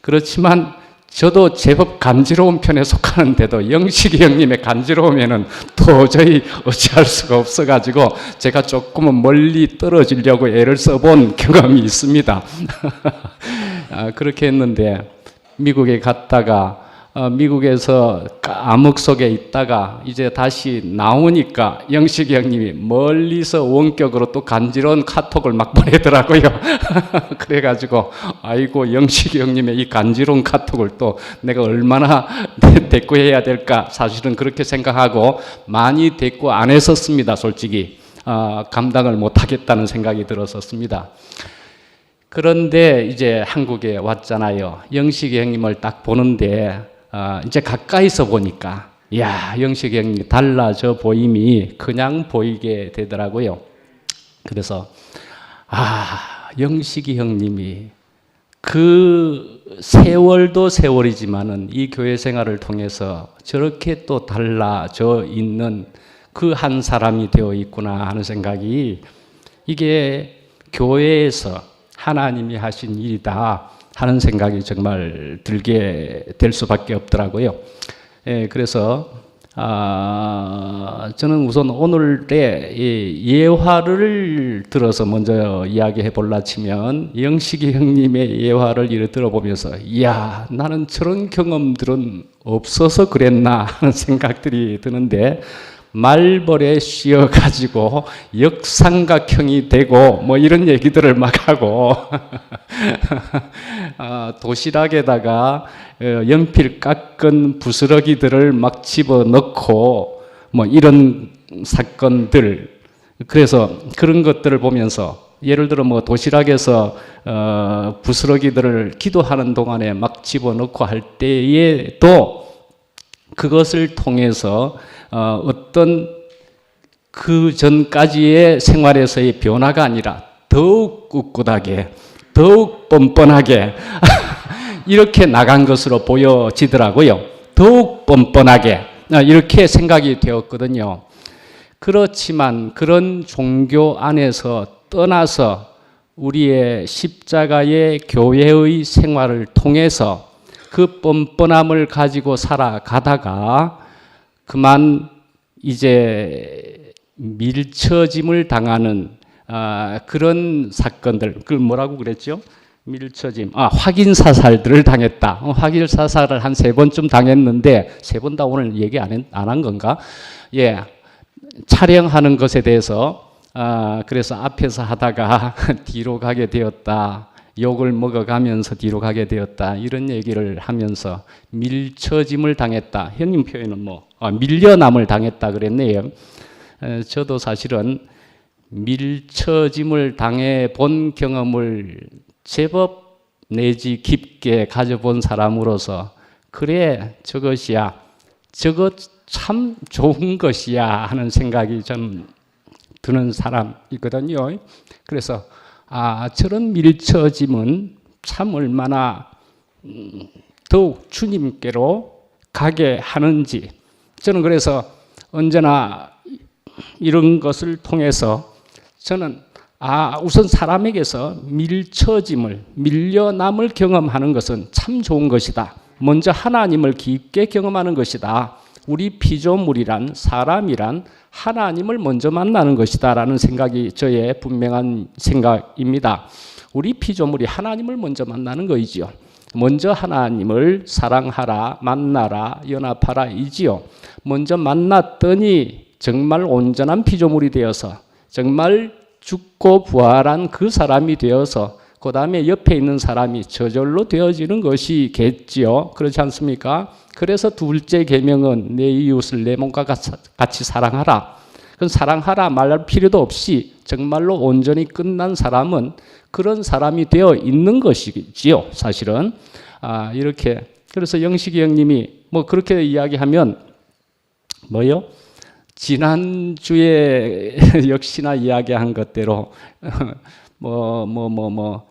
그렇지만 저도 제법 간지러운 편에 속하는데도 영식이 형님의 간지러우면은 도저히 어찌할 수가 없어가지고 제가 조금은 멀리 떨어지려고 애를 써본 경험이 있습니다. 그렇게 했는데 미국에 갔다가 미국에서 암흑 속에 있다가 이제 다시 나오니까 영식이 형님이 멀리서 원격으로 또 간지러운 카톡을 막 보내더라고요. 그래가지고 아이고 영식이 형님의 이 간지러운 카톡을 또 내가 얼마나 대꾸해야 될까 사실은 그렇게 생각하고 많이 대꾸 안 했었습니다. 솔직히 감당을 못하겠다는 생각이 들었었습니다. 그런데 이제 한국에 왔잖아요. 영식이 형님을 딱 보는데 이제 가까이서 보니까 야 영식이 형님 달라져 보임이 그냥 보이게 되더라고요. 그래서 영식이 형님이 그 세월도 세월이지만은 이 교회 생활을 통해서 저렇게 또 달라져 있는 그 한 사람이 되어 있구나 하는 생각이, 이게 교회에서 하나님이 하신 일이다 하는 생각이 정말 들게 될 수밖에 없더라고요. 예, 그래서 저는 우선 오늘의 예화를 들어서 먼저 이야기해 볼라 치면, 영식이 형님의 예화를 이렇게 들어보면서 이야, 나는 저런 경험들은 없어서 그랬나 하는 생각들이 드는데, 말벌에 씌어가지고 역삼각형이 되고 뭐 이런 얘기들을 막 하고 도시락에다가 연필 깎은 부스러기들을 막 집어넣고 뭐 이런 사건들, 그래서 그런 것들을 보면서 예를 들어 뭐 도시락에서 부스러기들을 기도하는 동안에 막 집어넣고 할 때에도 그것을 통해서 어떤 그 전까지의 생활에서의 변화가 아니라 더욱 꿋꿋하게, 더욱 뻔뻔하게 이렇게 나간 것으로 보여지더라고요. 더욱 뻔뻔하게 이렇게 생각이 되었거든요. 그렇지만 그런 종교 안에서 떠나서 우리의 십자가의 교회의 생활을 통해서 그 뻔뻔함을 가지고 살아가다가 그만 이제 밀쳐짐을 당하는 그런 사건들, 그걸 뭐라고 그랬죠? 밀쳐짐, 확인 사살들을 당했다. 확인 사살을 한 3번쯤 당했는데, 3번 다 오늘 얘기 안 한 건가? 예, 촬영하는 것에 대해서 그래서 앞에서 하다가 뒤로 가게 되었다. 욕을 먹어가면서 뒤로 가게 되었다. 이런 얘기를 하면서 밀쳐짐을 당했다. 형님 표현은 뭐 밀려남을 당했다 그랬네요. 저도 사실은 밀쳐짐을 당해 본 경험을 제법 내지 깊게 가져본 사람으로서, 그래 저것이야, 저것 참 좋은 것이야 하는 생각이 좀 드는 사람이거든요. 그래서 저런 밀쳐짐은 참 얼마나 더욱 주님께로 가게 하는지, 저는 그래서 언제나 이런 것을 통해서 저는 우선 사람에게서 밀쳐짐을, 밀려남을 경험하는 것은 참 좋은 것이다. 먼저 하나님을 깊게 경험하는 것이다. 우리 피조물이란, 사람이란 하나님을 먼저 만나는 것이다 라는 생각이 저의 분명한 생각입니다. 우리 피조물이 하나님을 먼저 만나는 거이지요. 먼저 하나님을 사랑하라, 만나라, 연합하라 이지요. 먼저 만났더니 정말 온전한 피조물이 되어서 정말 죽고 부활한 그 사람이 되어서 그 다음에 옆에 있는 사람이 저절로 되어지는 것이겠지요. 그렇지 않습니까? 그래서 둘째 계명은 내 이웃을 내 몸과 같이 사랑하라. 그건 사랑하라 말할 필요도 없이 정말로 온전히 끝난 사람은 그런 사람이 되어 있는 것이지요. 사실은 이렇게, 그래서 영식이 형님이 뭐 그렇게 이야기하면 뭐요? 지난주에 역시나 이야기한 것대로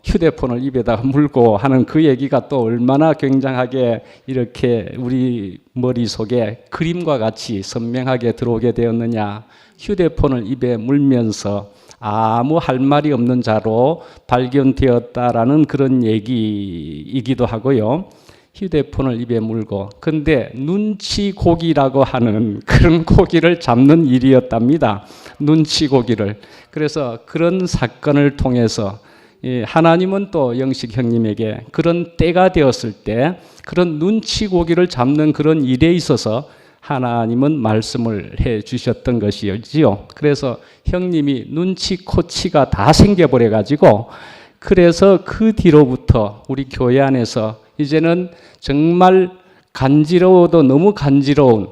휴대폰을 입에다가 물고 하는 그 얘기가 또 얼마나 굉장하게 이렇게 우리 머릿속에 그림과 같이 선명하게 들어오게 되었느냐. 휴대폰을 입에 물면서 아무 할 말이 없는 자로 발견되었다라는 그런 얘기이기도 하고요. 휴대폰을 입에 물고, 근데 눈치고기라고 하는 그런 고기를 잡는 일이었답니다. 눈치고기를. 그래서 그런 사건을 통해서 하나님은 또 영식 형님에게 그런 때가 되었을 때 그런 눈치고기를 잡는 그런 일에 있어서 하나님은 말씀을 해 주셨던 것이지요. 그래서 형님이 눈치코치가 다 생겨버려 가지고, 그래서 그 뒤로부터 우리 교회 안에서 이제는 정말 간지러워도 너무 간지러운,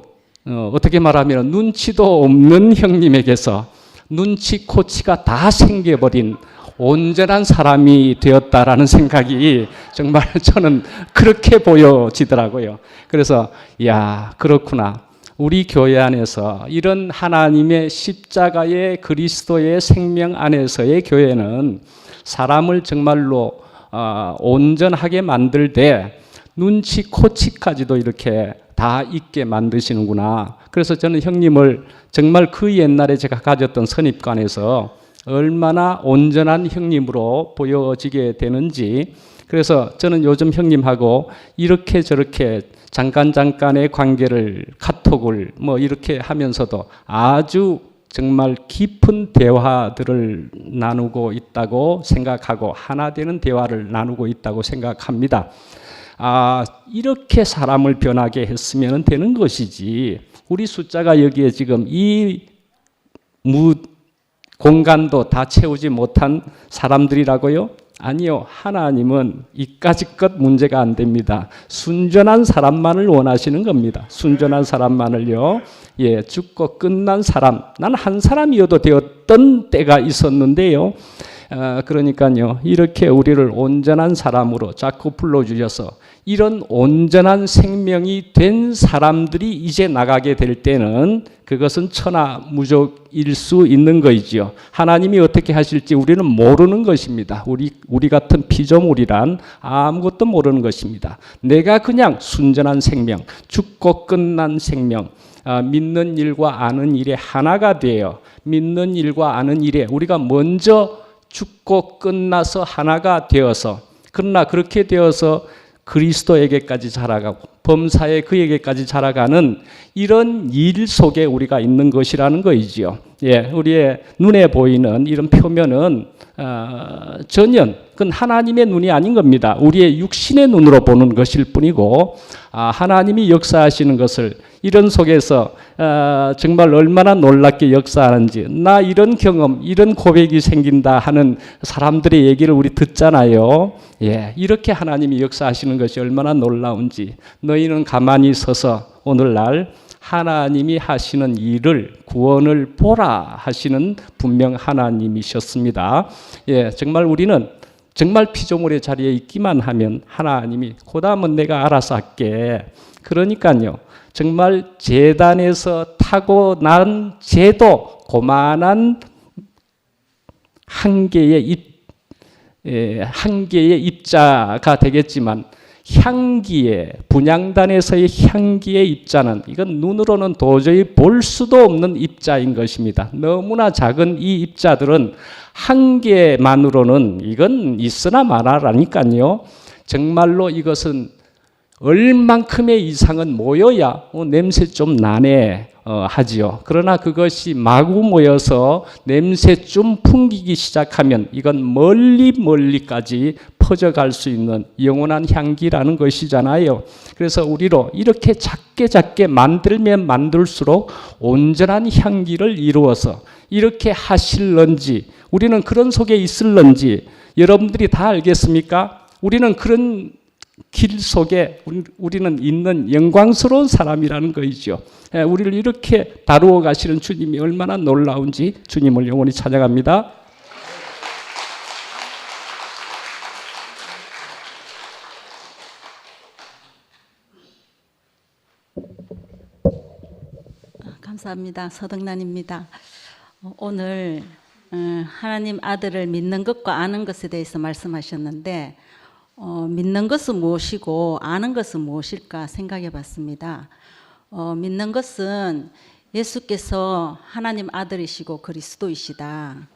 어떻게 말하면 눈치도 없는 형님에게서 눈치코치가 다 생겨버린 온전한 사람이 되었다라는 생각이 정말 저는 그렇게 보여지더라고요. 그래서 야, 그렇구나. 우리 교회 안에서 이런 하나님의 십자가의 그리스도의 생명 안에서의 교회는 사람을 정말로 온전하게 만들되 눈치 코치까지도 이렇게 다 있게 만드시는구나. 그래서 저는 형님을 정말 그 옛날에 제가 가졌던 선입관에서 얼마나 온전한 형님으로 보여지게 되는지, 그래서 저는 요즘 형님하고 이렇게 저렇게 잠깐의 관계를, 카톡을 뭐 이렇게 하면서도 아주 정말 깊은 대화들을 나누고 있다고 생각하고 하나 되는 대화를 나누고 있다고 생각합니다. 이렇게 사람을 변하게 했으면 되는 것이지, 우리 숫자가 여기에 지금 이 공간도 다 채우지 못한 사람들이라고요? 아니요. 하나님은 이까짓 문제가 안 됩니다. 순전한 사람만을 원하시는 겁니다. 순전한 사람만을요. 예, 죽고 끝난 사람. 난 한 사람이어도 되었던 때가 있었는데요. 그러니까요, 이렇게 우리를 온전한 사람으로 자꾸 불러주셔서 이런 온전한 생명이 된 사람들이 이제 나가게 될 때는 그것은 천하무적일 수 있는 거이지요. 하나님이 어떻게 하실지 우리는 모르는 것입니다. 우리 같은 피조물이란 아무것도 모르는 것입니다. 내가 그냥 순전한 생명, 죽고 끝난 생명, 믿는 일과 아는 일에 하나가 되어 믿는 일과 아는 일에 우리가 먼저 죽고 끝나서 하나가 되어서, 그러나 그렇게 되어서 그리스도에게까지 자라가고 범사에 그에게까지 자라가는 이런 일 속에 우리가 있는 것이라는 것이지요. 예, 우리의 눈에 보이는 이런 표면은 전혀 그건 하나님의 눈이 아닌 겁니다. 우리의 육신의 눈으로 보는 것일 뿐이고, 하나님이 역사하시는 것을 이런 속에서 정말 얼마나 놀랍게 역사하는지, 나 이런 경험, 이런 고백이 생긴다 하는 사람들의 얘기를 우리 듣잖아요. 예, 이렇게 하나님이 역사하시는 것이 얼마나 놀라운지 너희는 가만히 서서 오늘날 하나님이 하시는 일을, 구원을 보라 하시는 분명 하나님이셨습니다. 예, 정말 우리는 정말 피조물의 자리에 있기만 하면 하나님이 그 다음은 내가 알아서 할게. 그러니까요, 정말 재단에서 타고난 재도 고만한 한 개의 입자가 되겠지만, 향기의, 분향단에서의 향기의 입자는 이건 눈으로는 도저히 볼 수도 없는 입자인 것입니다. 너무나 작은 이 입자들은 한 개만으로는 이건 있으나 마나라니까요. 정말로 이것은 얼만큼의 이상은 모여야 냄새 좀 나네 하지요. 그러나 그것이 마구 모여서 냄새 좀 풍기기 시작하면 이건 멀리까지 퍼져갈 수 있는 영원한 향기라는 것이잖아요. 그래서 우리로 이렇게 작게 만들면 만들수록 온전한 향기를 이루어서 이렇게 하실런지, 우리는 그런 속에 있을런지 여러분들이 다 알겠습니까? 우리는 그런 길 속에 우리는 있는 영광스러운 사람이라는 것이죠. 우리를 이렇게 다루어 가시는 주님이 얼마나 놀라운지 주님을 영원히 찬양합니다. 감사합니다. 서덕란입니다. 오늘 하나님 아들을 믿는 것과 아는 것에 대해서 말씀하셨는데, 믿는 것은 무엇이고 아는 것은 무엇일까 생각해 봤습니다. 믿는 것은 예수께서 하나님 아들이시고 그리스도이시다.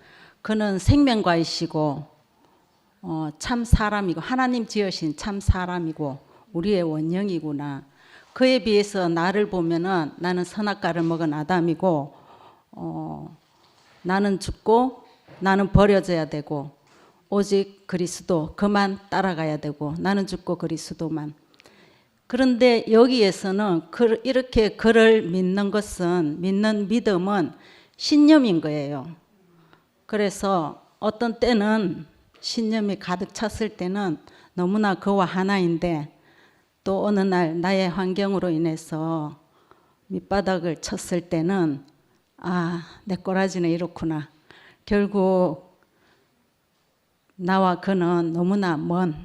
그는 생명과이시고 참 사람이고 하나님 지으신 참 사람이고 우리의 원형이구나. 그에 비해서 나를 보면은 나는 선악과를 먹은 아담이고 나는 죽고 나는 버려져야 되고 오직 그리스도 그만 따라가야 되고 나는 죽고 그리스도만. 그런데 여기에서는 이렇게 그를 믿는 것은, 믿는 믿음은 신념인 거예요. 그래서 어떤 때는 신념이 가득 찼을 때는 너무나 그와 하나인데, 또 어느 날 나의 환경으로 인해서 밑바닥을 쳤을 때는 내 꼬라지는 이렇구나. 결국 나와 그는 너무나 먼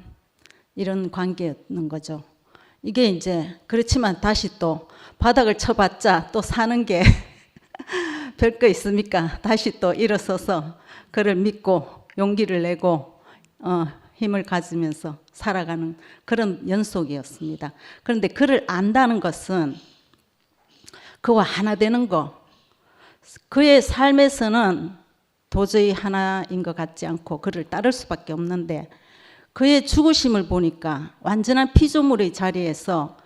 이런 관계였는 거죠. 이게 이제 그렇지만 다시 또 바닥을 쳐봤자 또 사는 게 별거 있습니까? 다시 또 일어서서 그를 믿고 용기를 내고 힘을 가지면서 살아가는 그런 연속이었습니다. 그런데 그를 안다는 것은 그와 하나 되는 거, 그의 삶에서는 도저히 하나인 것 같지 않고 그를 따를 수밖에 없는데 그의 죽으심을 보니까 완전한 피조물의 자리에서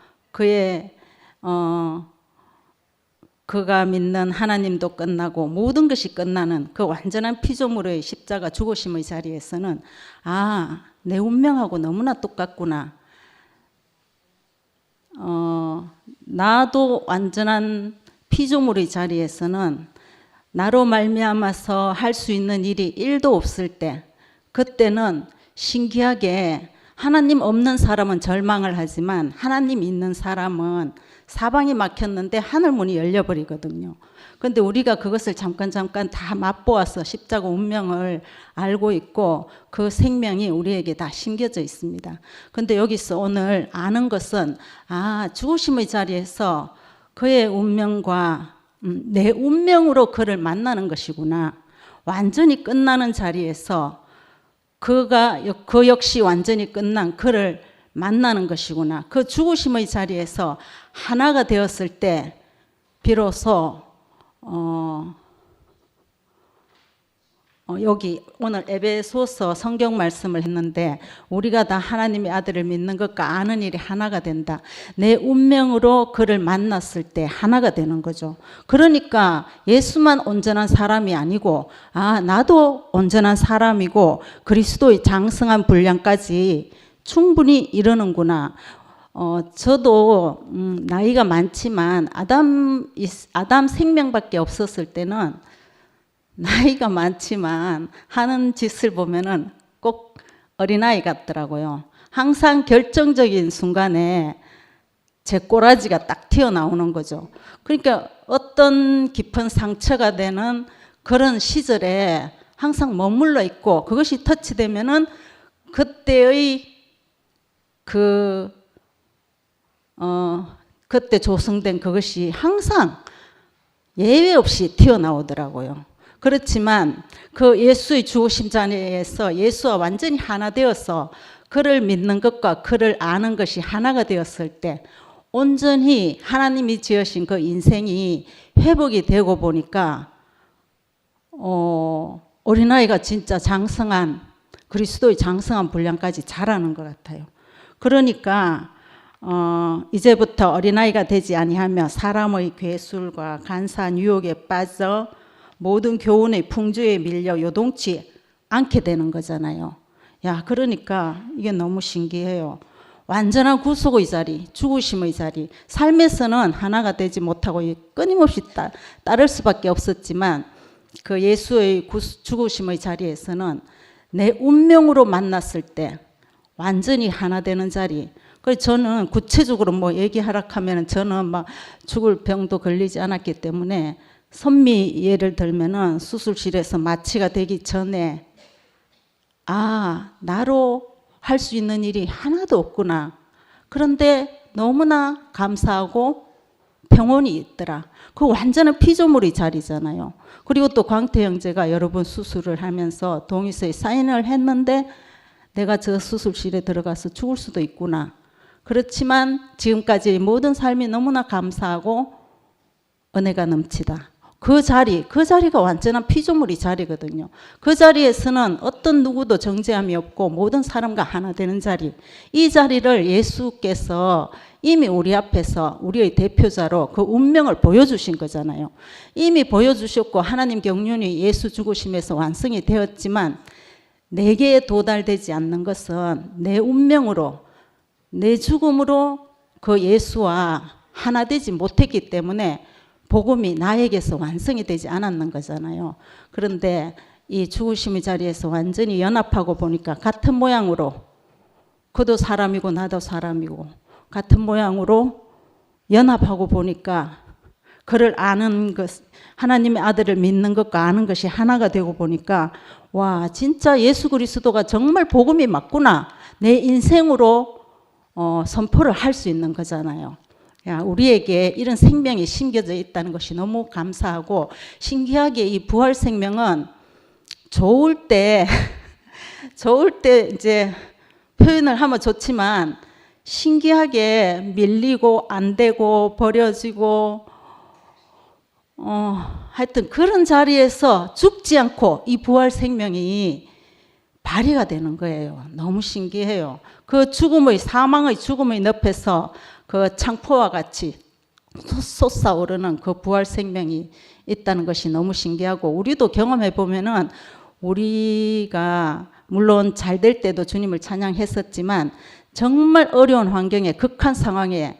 그가 믿는 하나님도 끝나고 모든 것이 끝나는 그 완전한 피조물의 십자가 죽으심의 자리에서는 아, 내 운명하고 너무나 똑같구나. 나도 완전한 피조물의 자리에서는 나로 말미암아서 할 수 있는 일이 1도 없을 때, 그때는 신기하게 하나님 없는 사람은 절망을 하지만 하나님 있는 사람은 사방이 막혔는데 하늘문이 열려버리거든요. 그런데 우리가 그것을 잠깐 다 맛보아서 십자가 운명을 알고 있고 그 생명이 우리에게 다 심겨져 있습니다. 그런데 여기서 오늘 아는 것은 아, 죽으심의 자리에서 그의 운명과 내 운명으로 그를 만나는 것이구나. 완전히 끝나는 자리에서 그 역시 완전히 끝난 그를 만나는 것이구나. 그 죽으심의 자리에서 하나가 되었을 때 비로소 여기 오늘 에베소서 성경 말씀을 했는데 우리가 다 하나님의 아들을 믿는 것과 아는 일이 하나가 된다. 내 운명으로 그를 만났을 때 하나가 되는 거죠. 그러니까 예수만 온전한 사람이 아니고 아, 나도 온전한 사람이고 그리스도의 장성한 분량까지 충분히 이르는구나. 저도 나이가 많지만 아담 생명밖에 없었을 때는 나이가 많지만 하는 짓을 보면은 꼭 어린아이 같더라고요. 항상 결정적인 순간에 제 꼬라지가 딱 튀어나오는 거죠. 그러니까 어떤 깊은 상처가 되는 그런 시절에 항상 머물러 있고 그것이 터치되면은 그때의 그때 조성된 그것이 항상 예외 없이 튀어나오더라고요. 그렇지만 그 예수의 죽으심 자리에서 예수와 완전히 하나 되어서 그를 믿는 것과 그를 아는 것이 하나가 되었을 때 온전히 하나님이 지으신 그 인생이 회복이 되고 보니까 어린아이가 진짜 장성한 그리스도의 장성한 분량까지 자라는 것 같아요. 그러니까 이제부터 어린아이가 되지 아니하며 사람의 괴술과 간사한 유혹에 빠져 모든 교훈의 풍조에 밀려 요동치 않게 되는 거잖아요. 야, 그러니까 이게 너무 신기해요. 완전한 구속의 자리, 죽으심의 자리, 삶에서는 하나가 되지 못하고 끊임없이 따를 수밖에 없었지만 그 예수의 죽으심의 자리에서는 내 운명으로 만났을 때 완전히 하나 되는 자리. 그래서 저는 구체적으로 뭐 얘기하라 하면 저는 막 죽을 병도 걸리지 않았기 때문에 선미 예를 들면은 수술실에서 마취가 되기 전에 아, 나로 할 수 있는 일이 하나도 없구나. 그런데 너무나 감사하고 평온이 있더라. 그 완전한 피조물의 자리잖아요. 그리고 또 광태 형제가 여러 번 수술을 하면서 동의서에 사인을 했는데 내가 저 수술실에 들어가서 죽을 수도 있구나. 그렇지만 지금까지 모든 삶이 너무나 감사하고 은혜가 넘치다. 그 자리가 완전한 피조물의 자리거든요. 그 자리에서는 어떤 누구도 정죄함이 없고 모든 사람과 하나 되는 자리. 이 자리를 예수께서 이미 우리 앞에서 우리의 대표자로 그 운명을 보여주신 거잖아요. 이미 보여주셨고 하나님 경륜이 예수 죽으심에서 완성이 되었지만 내게 도달되지 않는 것은 내 운명으로 내 죽음으로 그 예수와 하나 되지 못했기 때문에 복음이 나에게서 완성이 되지 않았는 거잖아요. 그런데 이 죽으심의 자리에서 완전히 연합하고 보니까 같은 모양으로 그도 사람이고 나도 사람이고 같은 모양으로 연합하고 보니까 그를 아는 것, 하나님의 아들을 믿는 것과 아는 것이 하나가 되고 보니까 와, 진짜 예수 그리스도가 정말 복음이 맞구나. 내 인생으로 선포를 할 수 있는 거잖아요. 야, 우리에게 이런 생명이 심겨져 있다는 것이 너무 감사하고 신기하게 이 부활 생명은 좋을 때 좋을 때 이제 표현을 하면 좋지만 신기하게 밀리고 안 되고 버려지고 하여튼 그런 자리에서 죽지 않고 이 부활 생명이 발휘가 되는 거예요. 너무 신기해요. 그 죽음의 사망의 죽음의 늪에서 그 창포와 같이 솟아오르는 그 부활 생명이 있다는 것이 너무 신기하고 우리도 경험해 보면은 우리가 물론 잘 될 때도 주님을 찬양했었지만 정말 어려운 환경에 극한 상황에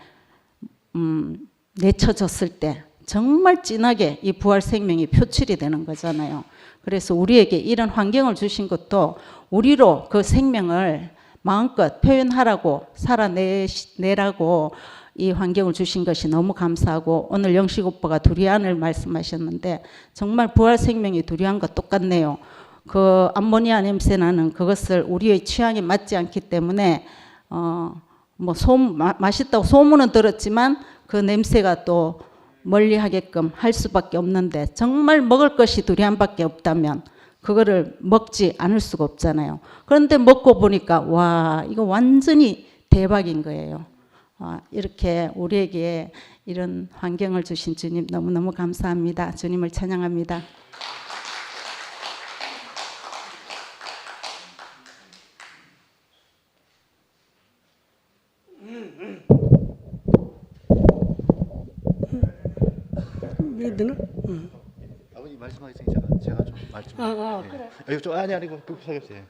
내쳐졌을 때 정말 진하게 이 부활 생명이 표출이 되는 거잖아요. 그래서 우리에게 이런 환경을 주신 것도 우리로 그 생명을 마음껏 표현하라고 살아내라고 이 환경을 주신 것이 너무 감사하고 오늘 영식 오빠가 두리안을 말씀하셨는데 정말 부활 생명이 두리안과 똑같네요. 그 암모니아 냄새 나는 그것을 우리의 취향에 맞지 않기 때문에 뭐 맛있다고 소문은 들었지만 그 냄새가 또 멀리하게끔 할 수밖에 없는데 정말 먹을 것이 두리안밖에 없다면 그거를 먹지 않을 수가 없잖아요. 그런데 먹고 보니까 와 이거 완전히 대박인 거예요. 이렇게 우리에게 이런 환경을 주신 주님 너무너무 감사합니다. 주님을 찬양합니다. 믿으나? 아버님 말씀하기 전에 제가 좀 말씀. 그래. 좀 아니고 급하겠어요.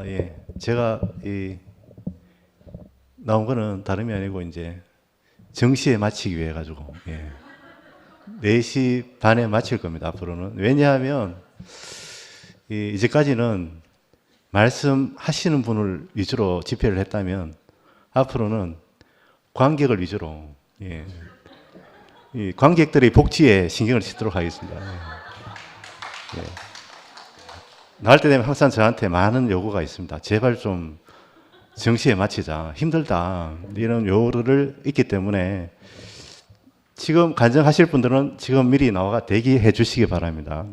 예. 제가 나온 거는 다름이 아니고 이제 정시에 마치기 위해 가지고 4시 반에 마칠 겁니다. 앞으로는. 왜냐하면 이제까지는 말씀하시는 분을 위주로 집회를 했다면 앞으로는 관객을 위주로 이 관객들의 복지에 신경을 쓰도록 하겠습니다. 나갈 때 되면 항상 저한테 많은 요구가 있습니다. 제발 좀 정시에 마치자. 힘들다. 이런 요구를 있기 때문에 지금 간증하실 분들은 지금 미리 나와가 대기해 주시기 바랍니다.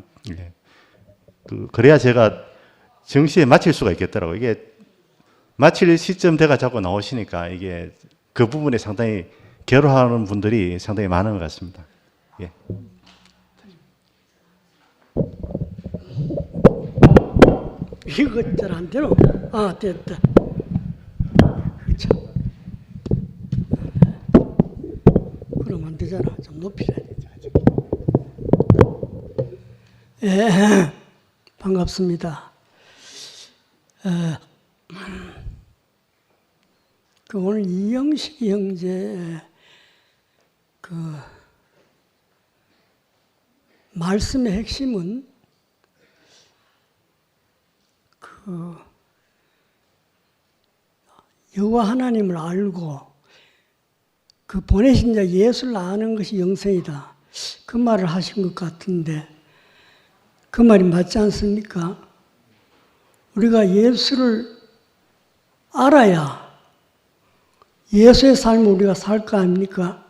그래야 제가 정시에 마칠 수가 있겠더라고요. 이게 마칠 시점 돼가 자꾸 나오시니까 이게 그 부분에 상당히 괴로워하는 분들이 상당히 많은 것 같습니다. 예. 이거 잘 안 되노? 됐다. 그렇죠. 그러면 안 되잖아. 좀 높이라. 반갑습니다. 오늘 이영식 형제 말씀의 핵심은 여호와 하나님을 알고 그 보내신 자 예수를 아는 것이 영생이다. 그 말을 하신 것 같은데 그 말이 맞지 않습니까? 우리가 예수를 알아야 예수의 삶을 우리가 살 거 아닙니까?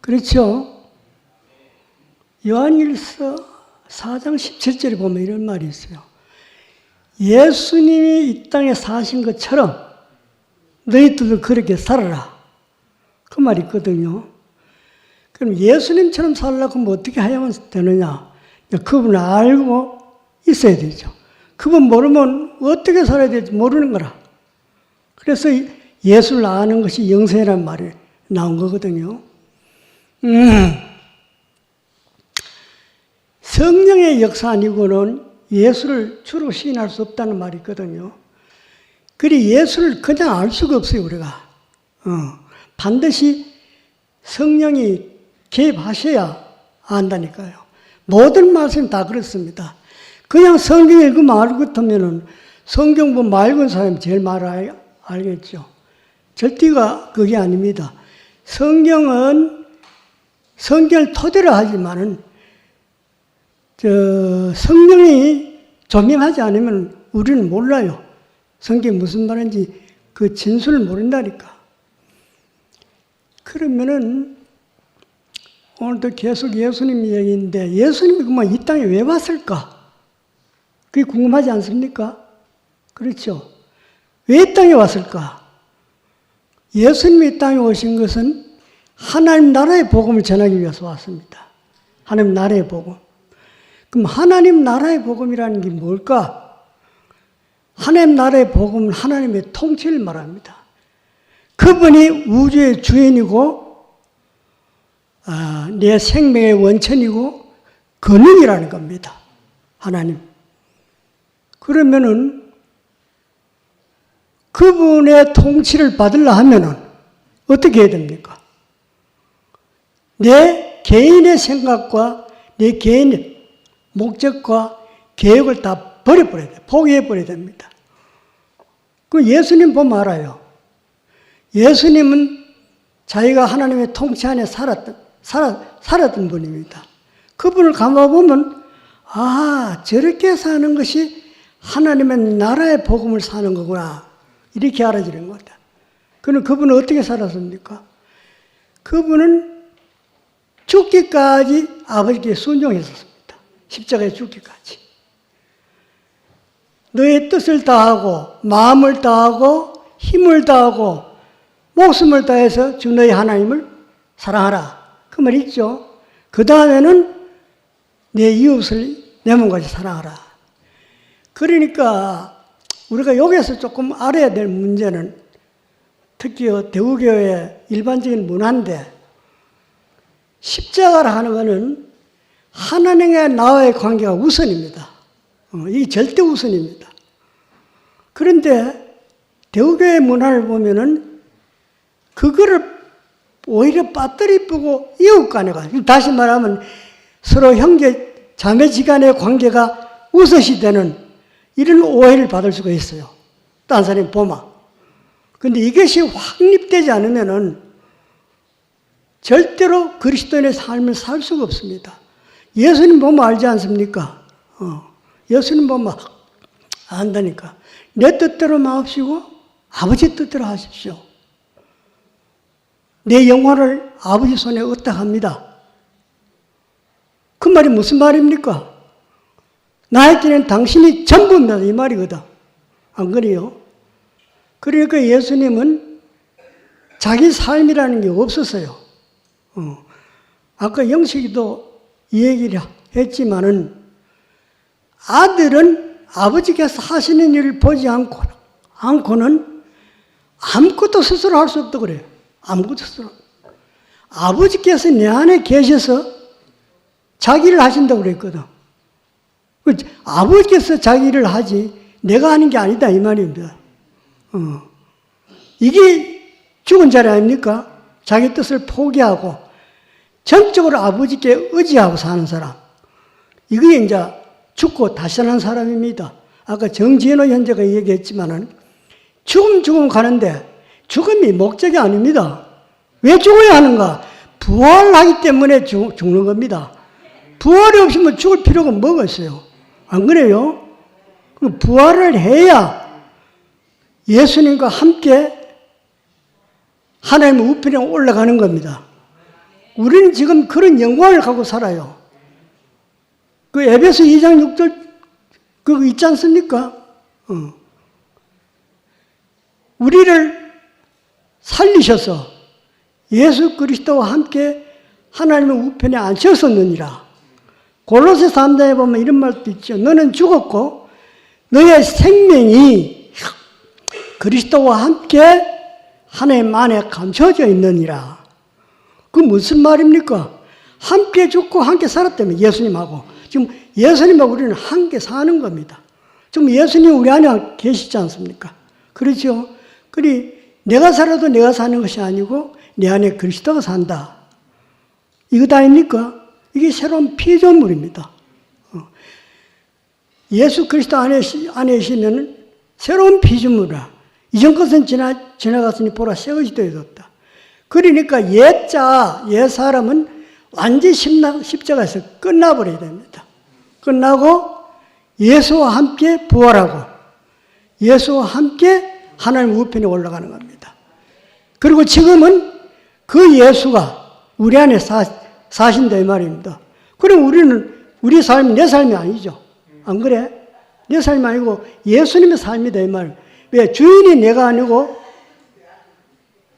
그렇죠? 요한일서 4장 17절에 보면 이런 말이 있어요. 예수님이 이 땅에 사신 것처럼 너희들도 그렇게 살아라. 그 말이 있거든요. 그럼 예수님처럼 살려고 하면 어떻게 하면 되느냐? 그분을 알고 있어야 되죠. 그분 모르면 어떻게 살아야 될지 모르는 거라. 그래서 예수를 아는 것이 영생이라는 말이 나온 거거든요. 성령의 역사 아니고는 예수를 주로 시인할 수 없다는 말이 있거든요. 그리 예수를 그냥 알 수가 없어요, 우리가. 반드시 성령이 개입하셔야 안다니까요. 모든 말씀이 다 그렇습니다. 그냥 성경 읽으면 알 것 같으면 성경 보면 맑은 사람이 제일 말 알겠죠. 절대가 그게 아닙니다. 성경은 성경을 토대로 하지만은 성령이 조명하지 않으면 우리는 몰라요. 성경이 무슨 말인지 그 진술을 모른다니까. 그러면은 오늘도 계속 예수님 얘기인데 예수님이 그만 이 땅에 왜 왔을까? 그게 궁금하지 않습니까? 그렇죠. 왜 이 땅에 왔을까? 예수님이 이 땅에 오신 것은 하나님 나라의 복음을 전하기 위해서 왔습니다. 하나님 나라의 복음. 그럼 하나님 나라의 복음이라는 게 뭘까? 하나님 나라의 복음은 하나님의 통치를 말합니다. 그분이 우주의 주인이고 내 생명의 원천이고 근원이라는 겁니다. 하나님. 그러면은 그분의 통치를 받으려 하면은 어떻게 해야 됩니까? 내 개인의 생각과 내 개인의 목적과 계획을 다 버려버려야 돼. 포기해버려야 됩니다. 그 예수님 보면 알아요. 예수님은 자기가 하나님의 통치 안에 살았던 분입니다. 그분을 감아보면 저렇게 사는 것이 하나님의 나라의 복음을 사는 거구나. 이렇게 알아지는 거다. 그럼 그분은 어떻게 살았습니까? 그분은 죽기까지 아버지께 순종했었습니다. 십자가에 죽기까지. 너의 뜻을 다하고 마음을 다하고 힘을 다하고 목숨을 다해서 주 너의 하나님을 사랑하라. 그 말 있죠. 그 다음에는 내 이웃을 내 몸같이 사랑하라. 그러니까 우리가 여기서 조금 알아야 될 문제는 특히 대우교회의 일반적인 문화인데 십자가를 하는 것은 하나님과 나와의 관계가 우선입니다. 이게 절대 우선입니다. 그런데 대우교회 문화를 보면은 그거를 오히려 빠뜨리고 이웃 간에 다시 말하면 서로 형제 자매지간의 관계가 우선시 되는 이런 오해를 받을 수가 있어요. 딴 사람이 보면. 그런데 이것이 확립되지 않으면은 절대로 그리스도인의 삶을 살 수가 없습니다. 예수님 보면 알지 않습니까? 예수님 보면 안다니까. 내 뜻대로 마옵시고 아버지 뜻대로 하십시오. 내 영혼을 아버지 손에 의탁합니다. 그 말이 무슨 말입니까? 나에게는 당신이 전부입니다. 이 말이거든. 안 그래요? 그러니까 예수님은 자기 삶이라는 게 없었어요. 아까 영식이도 이 얘기를 했지만은 아들은 아버지께서 하시는 일을 보지 않고는 아무것도 스스로 할 수 없다고 그래요. 아무것도 스스로. 아버지께서 내 안에 계셔서 자기를 하신다고 그랬거든. 아버지께서 자기를 하지 내가 하는 게 아니다 이 말입니다. 이게 죽은 자리 아닙니까? 자기 뜻을 포기하고 전적으로 아버지께 의지하고 사는 사람. 이게 이제 죽고 다시 사는 사람입니다. 아까 정진호 현재가 얘기했지만은 죽음 가는데 죽음이 목적이 아닙니다. 왜 죽어야 하는가? 부활하기 때문에 죽는 겁니다. 부활이 없으면 죽을 필요가 뭐가 있어요? 안 그래요? 부활을 해야 예수님과 함께 하나님의 우편에 올라가는 겁니다. 우리는 지금 그런 영광을 갖고 살아요. 그 에베소 2장 6절 그거 있지 않습니까? 우리를 살리셔서 예수 그리스도와 함께 하나님의 우편에 앉혔었느니라. 골로새 3장에 보면 이런 말도 있죠. 너는 죽었고 너의 생명이 그리스도와 함께 하나님 안에 감춰져 있느니라. 그 무슨 말입니까? 함께 죽고 함께 살았다며 예수님하고. 지금 예수님하고 우리는 함께 사는 겁니다. 지금 예수님 우리 안에 계시지 않습니까? 그렇죠? 그리 내가 살아도 내가 사는 것이 아니고 내 안에 그리스도가 산다. 이거 아닙니까? 이게 새로운 피조물입니다. 예수 그리스도 안에 있으면 새로운 피조물이라. 이전 것은 지나갔으니 보라 새 것이 되어졌다. 그러니까 옛 사람은 완전히 십자가에서 끝나버려야 됩니다. 끝나고 예수와 함께 부활하고 예수와 함께 하나님 우편에 올라가는 겁니다. 그리고 지금은 그 예수가 우리 안에 사신다 이 말입니다. 그럼 우리는 우리 삶이 내 삶이 아니죠. 안 그래? 내 삶이 아니고 예수님의 삶이다 이 말. 왜? 주인이 내가 아니고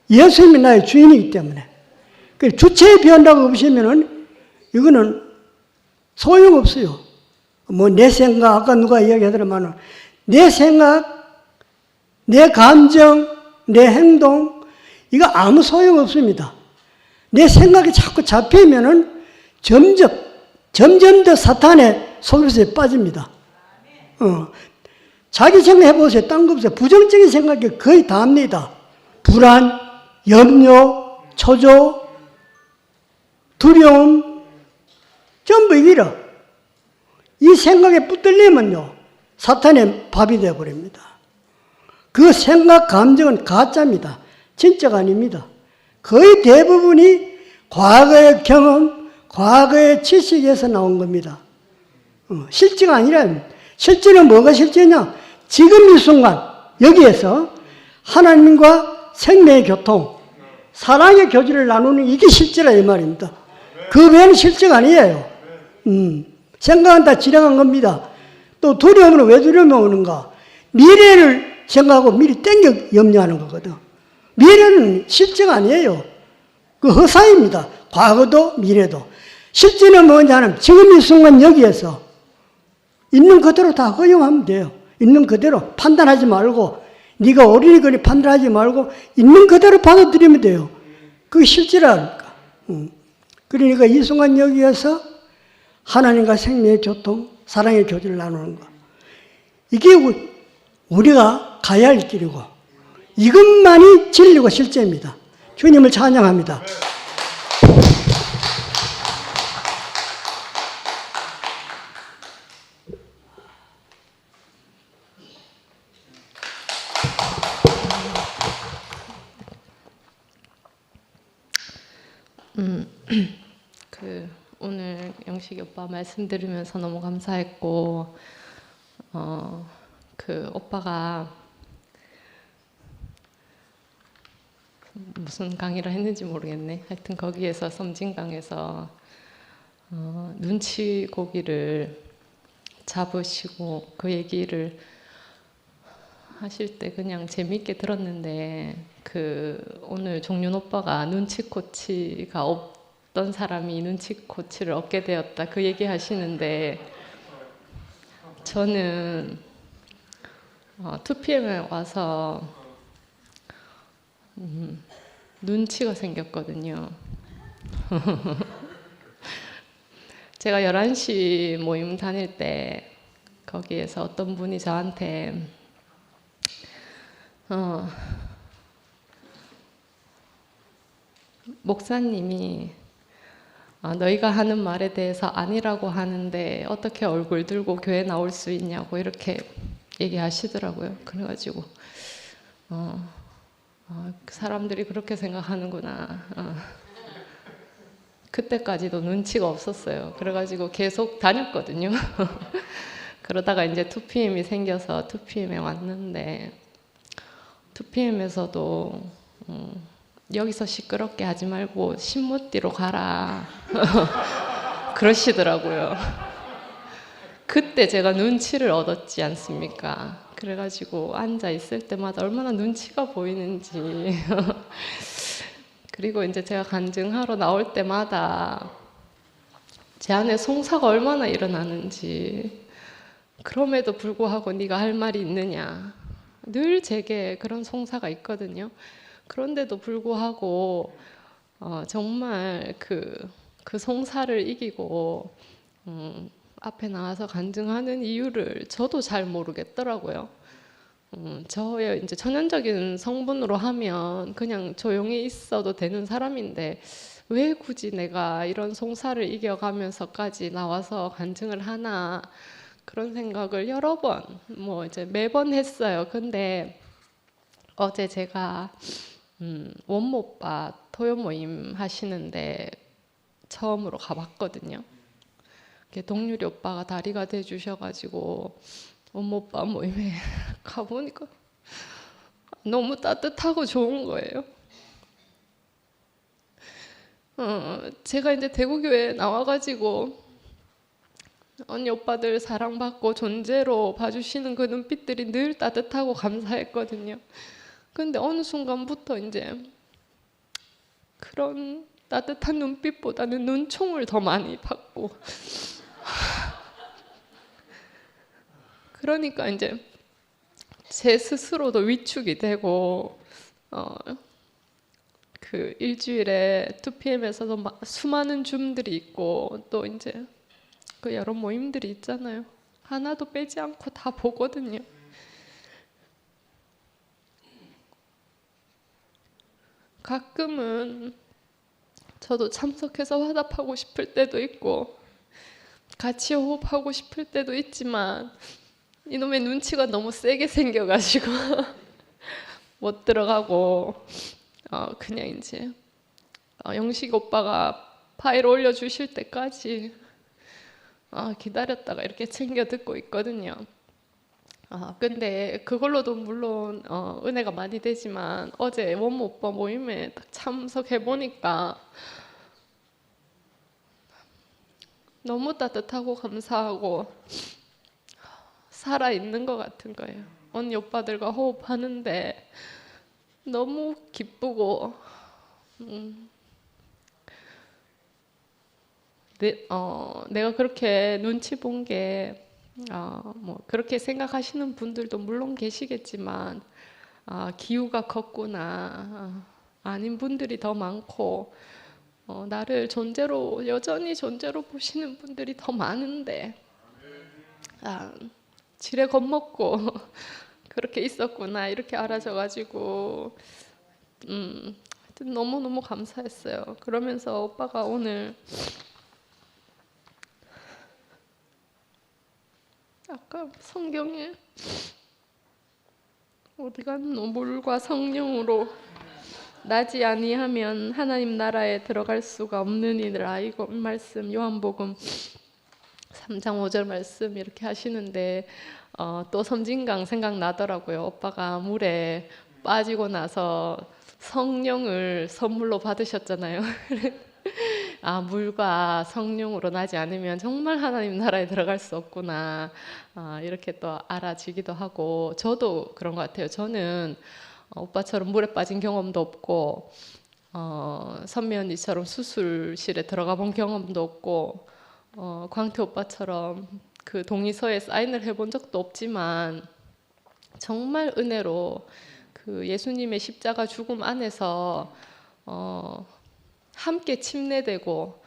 예수님이 나의 주인이기 때문에. 그 주체에 비한다고 보시면은 이거는 소용없어요. 뭐 내 생각, 아까 누가 이야기하더라마는 내 생각, 내 감정, 내 행동, 이거 아무 소용없습니다. 내 생각이 자꾸 잡히면은 점점 더 사탄의 속에서 빠집니다. 자기 생각 해보세요. 딴 거 없어요. 부정적인 생각이 거의 다 합니다. 불안, 염려, 초조, 두려움, 전부 이기라. 이 생각에 붙들리면요, 사탄의 밥이 되어버립니다. 그 생각, 감정은 가짜입니다. 진짜가 아닙니다. 거의 대부분이 과거의 경험, 과거의 지식에서 나온 겁니다. 실제가 아니라, 실제는 뭐가 실제냐? 지금 이 순간, 여기에서 하나님과 생명의 교통, 사랑의 교제를 나누는 이게 실제라 이 말입니다. 그 외에는 실제가 아니에요. 생각은 다 지나간 겁니다. 또 두려움은 왜 두려움이 오는가? 미래를 생각하고 미리 땡겨 염려하는 거거든. 미래는 실제가 아니에요. 그 허사입니다. 과거도 미래도. 실제는 뭐냐면 지금 이 순간 여기에서 있는 그대로 다 허용하면 돼요. 있는 그대로 판단하지 말고 네가 어린이거리 판단하지 말고 있는 그대로 받아들이면 돼요. 그게 실제라니까. 그러니까 이 순간 여기에서 하나님과 생명의 교통, 사랑의 교제를 나누는 것. 이게 우리가 가야 할 길이고 이것만이 진리고 실제입니다. 주님을 찬양합니다. 오늘 영식이 오빠 말씀 들으면서 너무 감사했고, 오빠가 무슨 강의를 했는지 모르겠네. 하여튼 거기에서 섬진강에서 눈치 고기를 잡으시고 그 얘기를 하실 때 그냥 재미있게 들었는데, 오늘 종윤 오빠가 눈치코치가 없던 사람이 눈치코치를 얻게 되었다, 그 얘기 하시는데, 저는 2PM에 와서 눈치가 생겼거든요. 제가 11시 모임 다닐 때 거기에서 어떤 분이 저한테 목사님이 너희가 하는 말에 대해서 아니라고 하는데 어떻게 얼굴 들고 교회 나올 수 있냐고 이렇게 얘기하시더라고요. 그래가지고 사람들이 그렇게 생각하는구나. 그때까지도 눈치가 없었어요. 그래가지고 계속 다녔거든요. 그러다가 이제 2PM이 생겨서 2PM에 왔는데, 2PM에서도 여기서 시끄럽게 하지 말고 신무띠로 가라 그러시더라고요. 그때 제가 눈치를 얻었지 않습니까? 그래가지고 앉아 있을 때마다 얼마나 눈치가 보이는지 그리고 이제 제가 간증하러 나올 때마다 제 안에 송사가 얼마나 일어나는지, 그럼에도 불구하고 네가 할 말이 있느냐, 늘 제게 그런 송사가 있거든요. 그런데도 불구하고 정말 그 송사를 이기고 앞에 나와서 간증하는 이유를 저도 잘 모르겠더라고요. 저의 이제 천연적인 성분으로 하면 그냥 조용히 있어도 되는 사람인데 왜 굳이 내가 이런 송사를 이겨가면서까지 나와서 간증을 하나, 그런 생각을 여러 번, 이제 매번 했어요. 근데 어제 제가 원모빠 토요 모임 하시는데 처음으로 가봤거든요. 동률이 오빠가 다리가 돼주셔가지고 원모빠 모임에 가보니까 너무 따뜻하고 좋은 거예요. 제가 이제 대구교회 나와가지고 언니 오빠들 사랑받고 존재로 봐주시는 그 눈빛들이 늘 따뜻하고 감사했거든요. 근데 어느 순간부터 이제 그런 따뜻한 눈빛보다는 눈총을 더 많이 받고 그러니까 이제 제 스스로도 위축이 되고 그 일주일에 2PM에서도 수많은 줌들이 있고 또 이제 그 여러 모임들이 있잖아요. 하나도 빼지 않고 다 보거든요. 가끔은 저도 참석해서 화답하고 싶을 때도 있고 같이 호흡하고 싶을 때도 있지만 이놈의 눈치가 너무 세게 생겨가지고 못 들어가고 그냥 이제 영식 오빠가 파일 올려주실 때까지 기다렸다가 이렇게 챙겨 듣고 있거든요. 근데 그걸로도 물론 은혜가 많이 되지만 어제 원모 오빠 모임에 딱 참석해 보니까 너무 따뜻하고 감사하고 살아 있는 것 같은 거예요. 언니 오빠들과 호흡하는데 너무 기쁘고 내가 그렇게 눈치 본 게 뭐 그렇게 생각하시는 분들도 물론 계시겠지만 기우가 컸구나 아닌 분들이 더 많고 나를 존재로 여전히 존재로 보시는 분들이 더 많은데 지레 겁먹고 그렇게 있었구나 이렇게 알아져가지고 너무너무 감사했어요. 그러면서 오빠가 오늘 아까 성경에 어디 갔노? 물과 성령으로 나지 아니하면 하나님 나라에 들어갈 수가 없느니라. 이거 말씀 요한복음 3장 5절 말씀 이렇게 하시는데 또 섬진강 생각나더라고요. 오빠가 물에 빠지고 나서 성령을 선물로 받으셨잖아요. 물과 성령으로 나지 않으면 정말 하나님 나라에 들어갈 수 없구나 이렇게 또 알아지기도 하고 저도 그런 것 같아요. 저는 오빠처럼 물에 빠진 경험도 없고 선미 언니처럼 수술실에 들어가 본 경험도 없고 광태 오빠처럼 그 동의서에 사인을 해본 적도 없지만 정말 은혜로 그 예수님의 십자가 죽음 안에서 함께 침례되고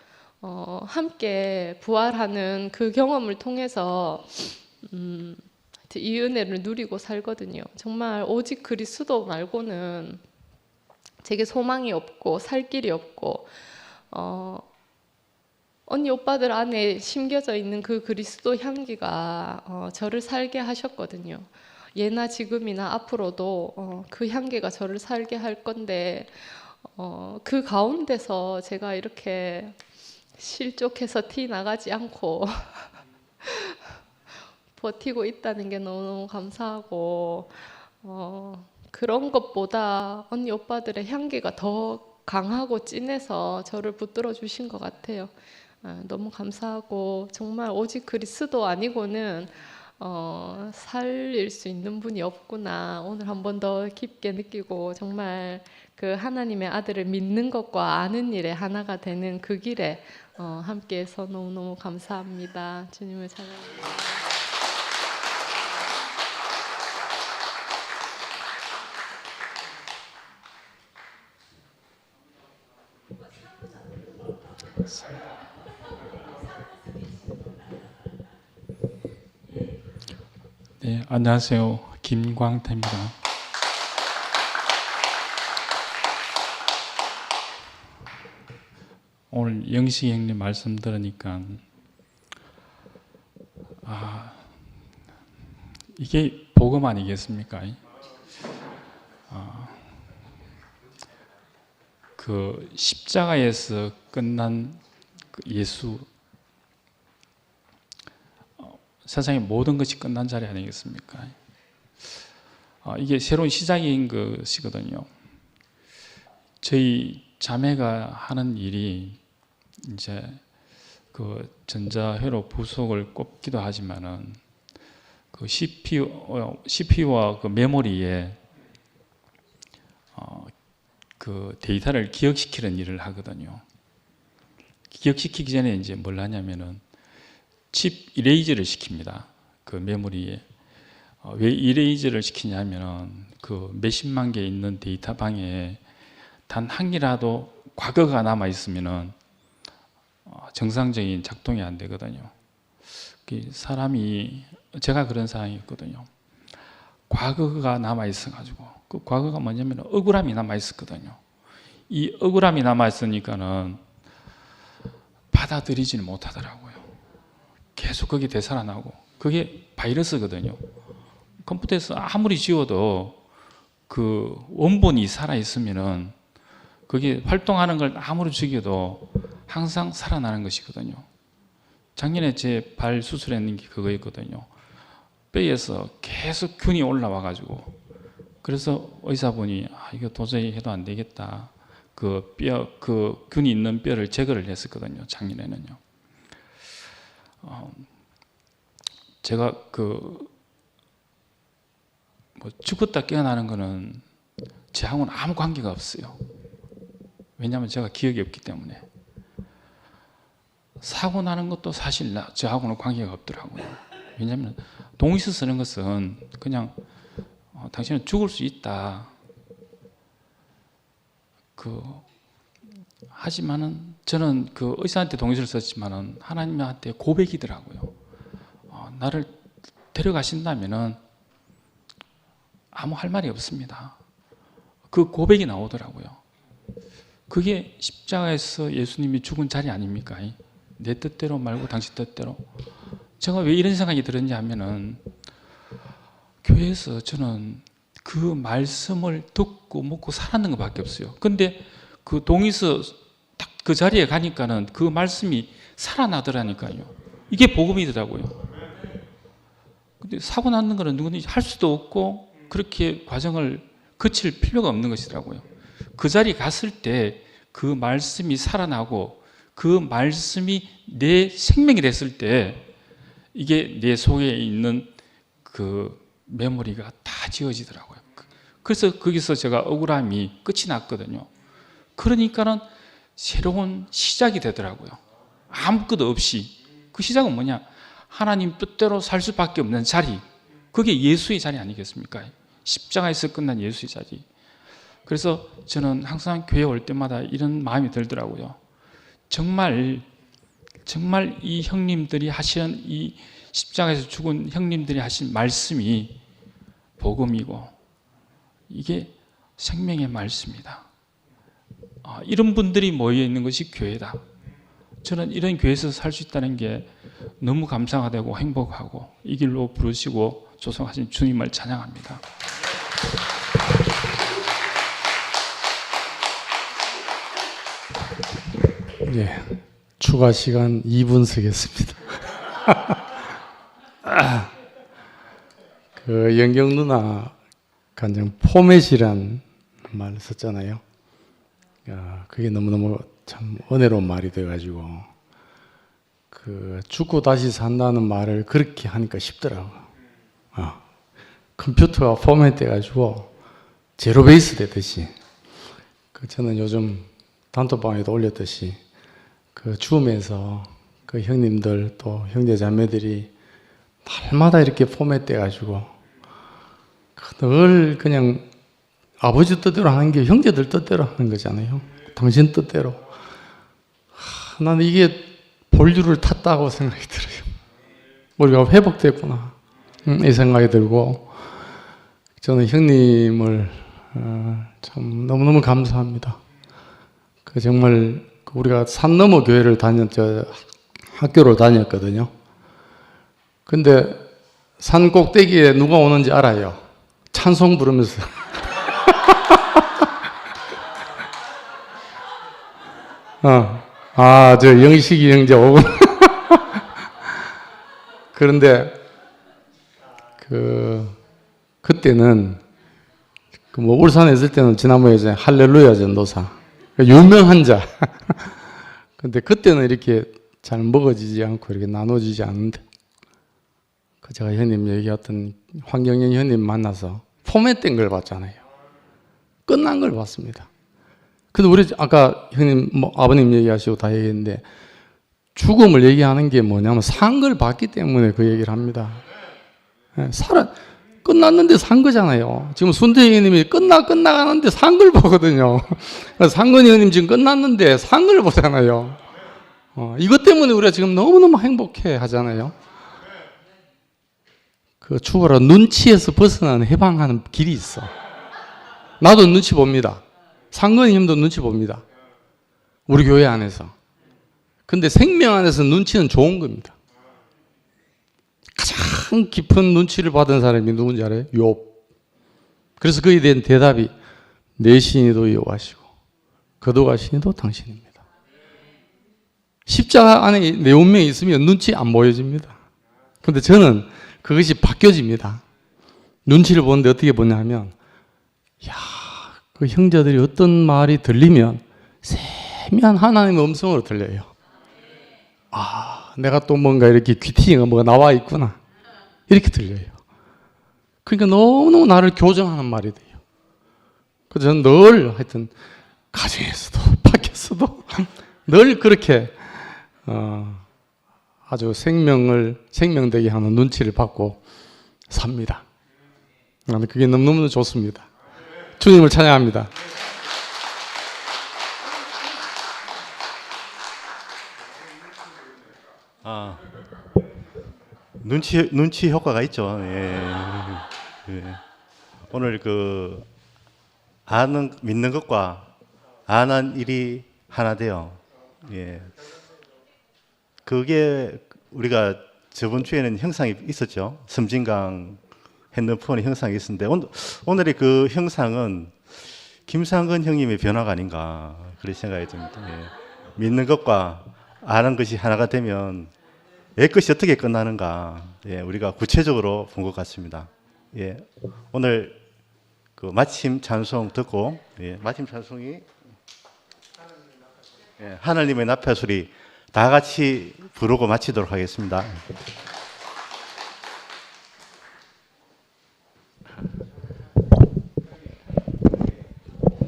함께 부활하는 그 경험을 통해서 이 은혜를 누리고 살거든요. 정말 오직 그리스도 말고는 제게 소망이 없고 살 길이 없고 언니 오빠들 안에 심겨져 있는 그 그리스도 향기가 저를 살게 하셨거든요. 예나 지금이나 앞으로도 그 향기가 저를 살게 할 건데 그 가운데서 제가 이렇게 실족해서 티 나가지 않고 버티고 있다는 게 너무너무 감사하고 그런 것보다 언니 오빠들의 향기가 더 강하고 진해서 저를 붙들어 주신 것 같아요. 너무 감사하고 정말 오직 그리스도 아니고는 살릴 수 있는 분이 없구나 오늘 한 번 더 깊게 느끼고 정말 그 하나님의 아들을 믿는 것과 아는 일에 하나가 되는 그 길에 함께해서 너무너무 감사합니다. 주님을 찬양합니다. 네, 안녕하세요. 김광태입니다. 오늘 영식 형님 말씀 들으니까 이게 복음 아니겠습니까? 그 십자가에서 끝난 그 예수 세상의 모든 것이 끝난 자리 아니겠습니까? 이게 새로운 시작인 것이거든요. 저희 자매가 하는 일이 이제 그 전자회로 부속을 꼽기도 하지만은 그 CPU와 그 메모리에 그 데이터를 기억시키는 일을 하거든요. 기억시키기 전에 이제 뭘 하냐면은 칩 이레이저를 시킵니다. 그 메모리에. 왜 이레이저를 시키냐면은 그 몇십만 개 있는 데이터 방에 단 한 개라도 과거가 남아 있으면은 정상적인 작동이 안 되거든요. 사람이 제가 그런 상황이었거든요. 과거가 남아 있어가지고 그 과거가 뭐냐면 억울함이 남아 있었거든요. 이 억울함이 남아 있으니까는 받아들이지는 못하더라고요. 계속 거기 되살아나고 그게 바이러스거든요. 컴퓨터에서 아무리 지워도 그 원본이 살아 있으면은 그게 활동하는 걸 아무리 죽여도 항상 살아나는 것이거든요. 작년에 제 발 수술했는 게 그거였거든요. 뼈에서 계속 균이 올라와 가지고 그래서 의사분이 이거 도저히 해도 안 되겠다. 그 균이 있는 뼈를 제거를 했었거든요. 작년에는요. 제가 뭐 죽었다 깨어나는 거는 저하고는 아무 관계가 없어요. 왜냐하면 제가 기억이 없기 때문에. 사고 나는 것도 사실 저하고는 관계가 없더라고요. 왜냐하면 동의서 쓰는 것은 그냥 당신은 죽을 수 있다. 하지만은 저는 그 의사한테 동의서를 썼지만은 하나님한테 고백이더라고요. 나를 데려가신다면은 아무 할 말이 없습니다. 그 고백이 나오더라고요. 그게 십자가에서 예수님이 죽은 자리 아닙니까? 내 뜻대로 말고 당신 뜻대로. 제가 왜 이런 생각이 들었냐 하면은 교회에서 저는 그 말씀을 듣고 먹고 살았는 것밖에 없어요. 근데 그 동의서 딱 그 자리에 가니까는 그 말씀이 살아나더라니까요. 이게 복음이더라고요. 근데 사고 나는 거는 누구든지 할 수도 없고 그렇게 과정을 거칠 필요가 없는 것이더라고요. 그 자리에 갔을 때 그 말씀이 살아나고 그 말씀이 내 생명이 됐을 때 이게 내 속에 있는 그 메모리가 다 지워지더라고요. 그래서 거기서 제가 억울함이 끝이 났거든요. 그러니까는 새로운 시작이 되더라고요. 아무것도 없이. 그 시작은 뭐냐? 하나님 뜻대로 살 수밖에 없는 자리. 그게 예수의 자리 아니겠습니까? 십자가에서 끝난 예수의 자리. 그래서 저는 항상 교회 올 때마다 이런 마음이 들더라고요. 정말 이 형님들이 하신 이 십자가에서 죽은 형님들이 하신 말씀이 복음이고 이게 생명의 말씀이다. 이런 분들이 모여 있는 것이 교회다. 저는 이런 교회에서 살 수 있다는 게 너무 감사가 되고 행복하고 이 길로 부르시고 조성하신 주님을 찬양합니다. 예, 추가 시간 2분 쓰겠습니다. 그 영경 누나 간장 포맷이란 말을 썼잖아요. 그게 너무너무 참 은혜로운 말이 돼가지고 그 죽고 다시 산다는 말을 그렇게 하니까 쉽더라고요. 컴퓨터가 포맷 돼가지고 제로 베이스 되듯이 저는 요즘 단톡방에도 올렸듯이 그 죽으면서 그 형님들 또 형제 자매들이 날마다 이렇게 포맷 돼가지고 늘 그냥 아버지 뜻대로 하는 게 형제들 뜻대로 하는 거잖아요. 당신 뜻대로. 나는 이게 본류를 탔다고 생각이 들어요. 우리가 회복됐구나 이 생각이 들고 저는 형님을 참 너무너무 감사합니다. 정말 우리가 산 너머 교회를 학교를 다녔거든요. 근데 산 꼭대기에 누가 오는지 알아요. 찬송 부르면서. 저 영식이 형제 오고. 그런데 그때는 뭐 울산에 있을 때는 지난번에 이제 할렐루야 전도사 유명한 자. 근데 그때는 이렇게 잘 먹어지지 않고 이렇게 나눠지지 않는데, 그 제가 형님 얘기했던 황경영 형님 만나서 포맷된 걸 봤잖아요. 끝난 걸 봤습니다. 근데 우리 아까 형님 뭐 아버님 얘기하시고 다 얘기했는데, 죽음을 얘기하는 게 뭐냐면 산 걸 봤기 때문에 그 얘기를 합니다. 끝났는데 산 거잖아요. 지금 순대희 형님이 끝나가는데 산 걸 보거든요. 상건이 형님 지금 끝났는데 산 걸 보잖아요. 이것 때문에 우리가 지금 너무너무 행복해 하잖아요. 그 죽어라 눈치에서 벗어나는 해방하는 길이 있어. 나도 눈치 봅니다. 상건이 형도 눈치 봅니다. 우리 교회 안에서. 근데 생명 안에서 눈치는 좋은 겁니다. 가장 깊은 눈치를 받은 사람이 누군지 알아요? 욥. 그래서 그에 대한 대답이 내 신이도 여호와시고 거두가 신이도 당신입니다. 십자가 안에 내 운명이 있으면 눈치 안 보여집니다. 근데 저는 그것이 바뀌어집니다. 눈치를 보는데 어떻게 보냐면, 그 형제들이 어떤 말이 들리면 세미한 하나님의 음성으로 들려요. 내가 또 뭔가 이렇게 귀티가 뭐가 나와 있구나. 이렇게 들려요. 그러니까 너무너무 나를 교정하는 말이 돼요. 그래서 저는 늘 하여튼 가정에서도 밖에서도 늘 그렇게 아주 생명되게 하는 눈치를 받고 삽니다. 그게 너무너무 좋습니다. 주님을 찬양합니다. 눈치 효과가 있죠. 예. 오늘 믿는 것과 안 한 일이 하나 돼요. 예. 그게 우리가 저번 주에는 형상이 있었죠. 섬진강 핸드폰의 형상이 있었는데 오늘의 그 형상은 김상근 형님의 변화가 아닌가 그런 생각이 듭니다. 예. 믿는 것과 아는 것이 하나가 되면 옛것이 어떻게 끝나는가, 우리가 구체적으로 본 것 같습니다. 오늘 그 마침 찬송 듣고, 마침 찬송이 하나님의 나팔소리 다 같이 부르고 마치도록 하겠습니다.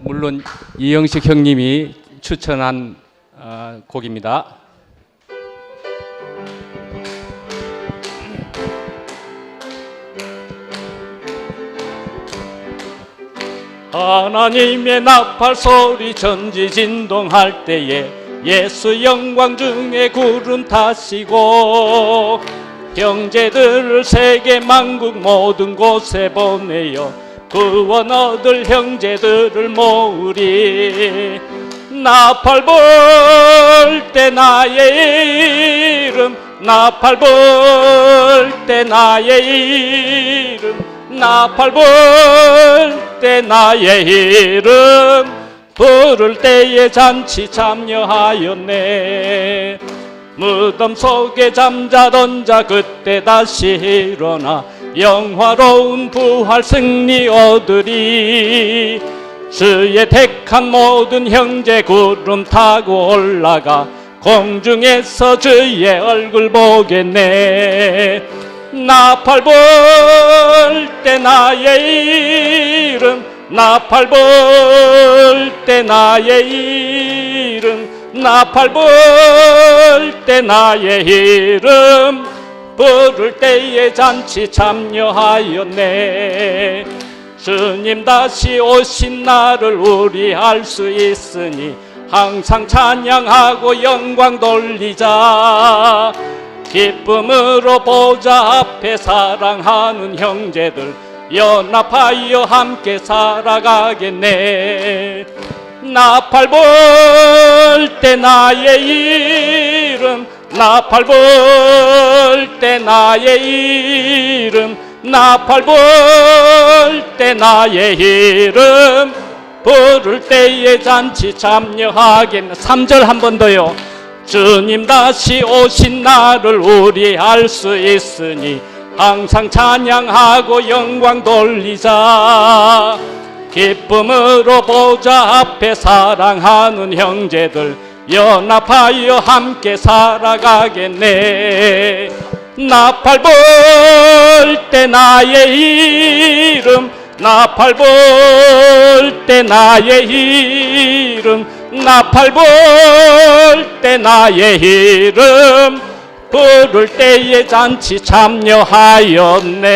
물론 이영식 형님이 추천한 곡입니다. 하나님의 나팔소리 전지진동할 때에 예수 영광 중에 구름 타시고 형제들을 세계 만국 모든 곳에 보내어 구원 얻을 형제들을 모으리. 나팔 불 때 나의 이름, 나팔 불 때 나의 이름, 나팔 불 때 나의 이름 부를 때에 잔치 참여하였네. 무덤 속에 잠자던 자 그때 다시 일어나 영화로운 부활 승리 얻으리. 주의 택한 모든 형제 구름 타고 올라가 공중에서 주의 얼굴 보겠네. 나팔 불 때 나의 이름, 나팔 불 때 나의 이름, 나팔 불 때 나의 이름 부를 때에 잔치 참여하였네. 주님 다시 오신 날을 우리 알 수 있으니 항상 찬양하고 영광 돌리자. 기쁨으로 보좌 앞에 사랑하는 형제들 연합하여 함께 살아가겠네. 나팔 불 때 나의 이름, 나팔 불 때 나의 이름, 나팔 불 때 나의 이름 부를 때에 잔치 참여하겠네. 3절 한 번 더요. 주님 다시 오신 날을 우리 알 수 있으니 항상 찬양하고 영광 돌리자. 기쁨으로 보좌 앞에 사랑하는 형제들 연합하여 함께 살아가겠네. 나팔 불 때 나의 이름, 나팔 불 때 나의 이름, 나팔 불 때 나의 이름, 부를 때에 잔치 참여하였네.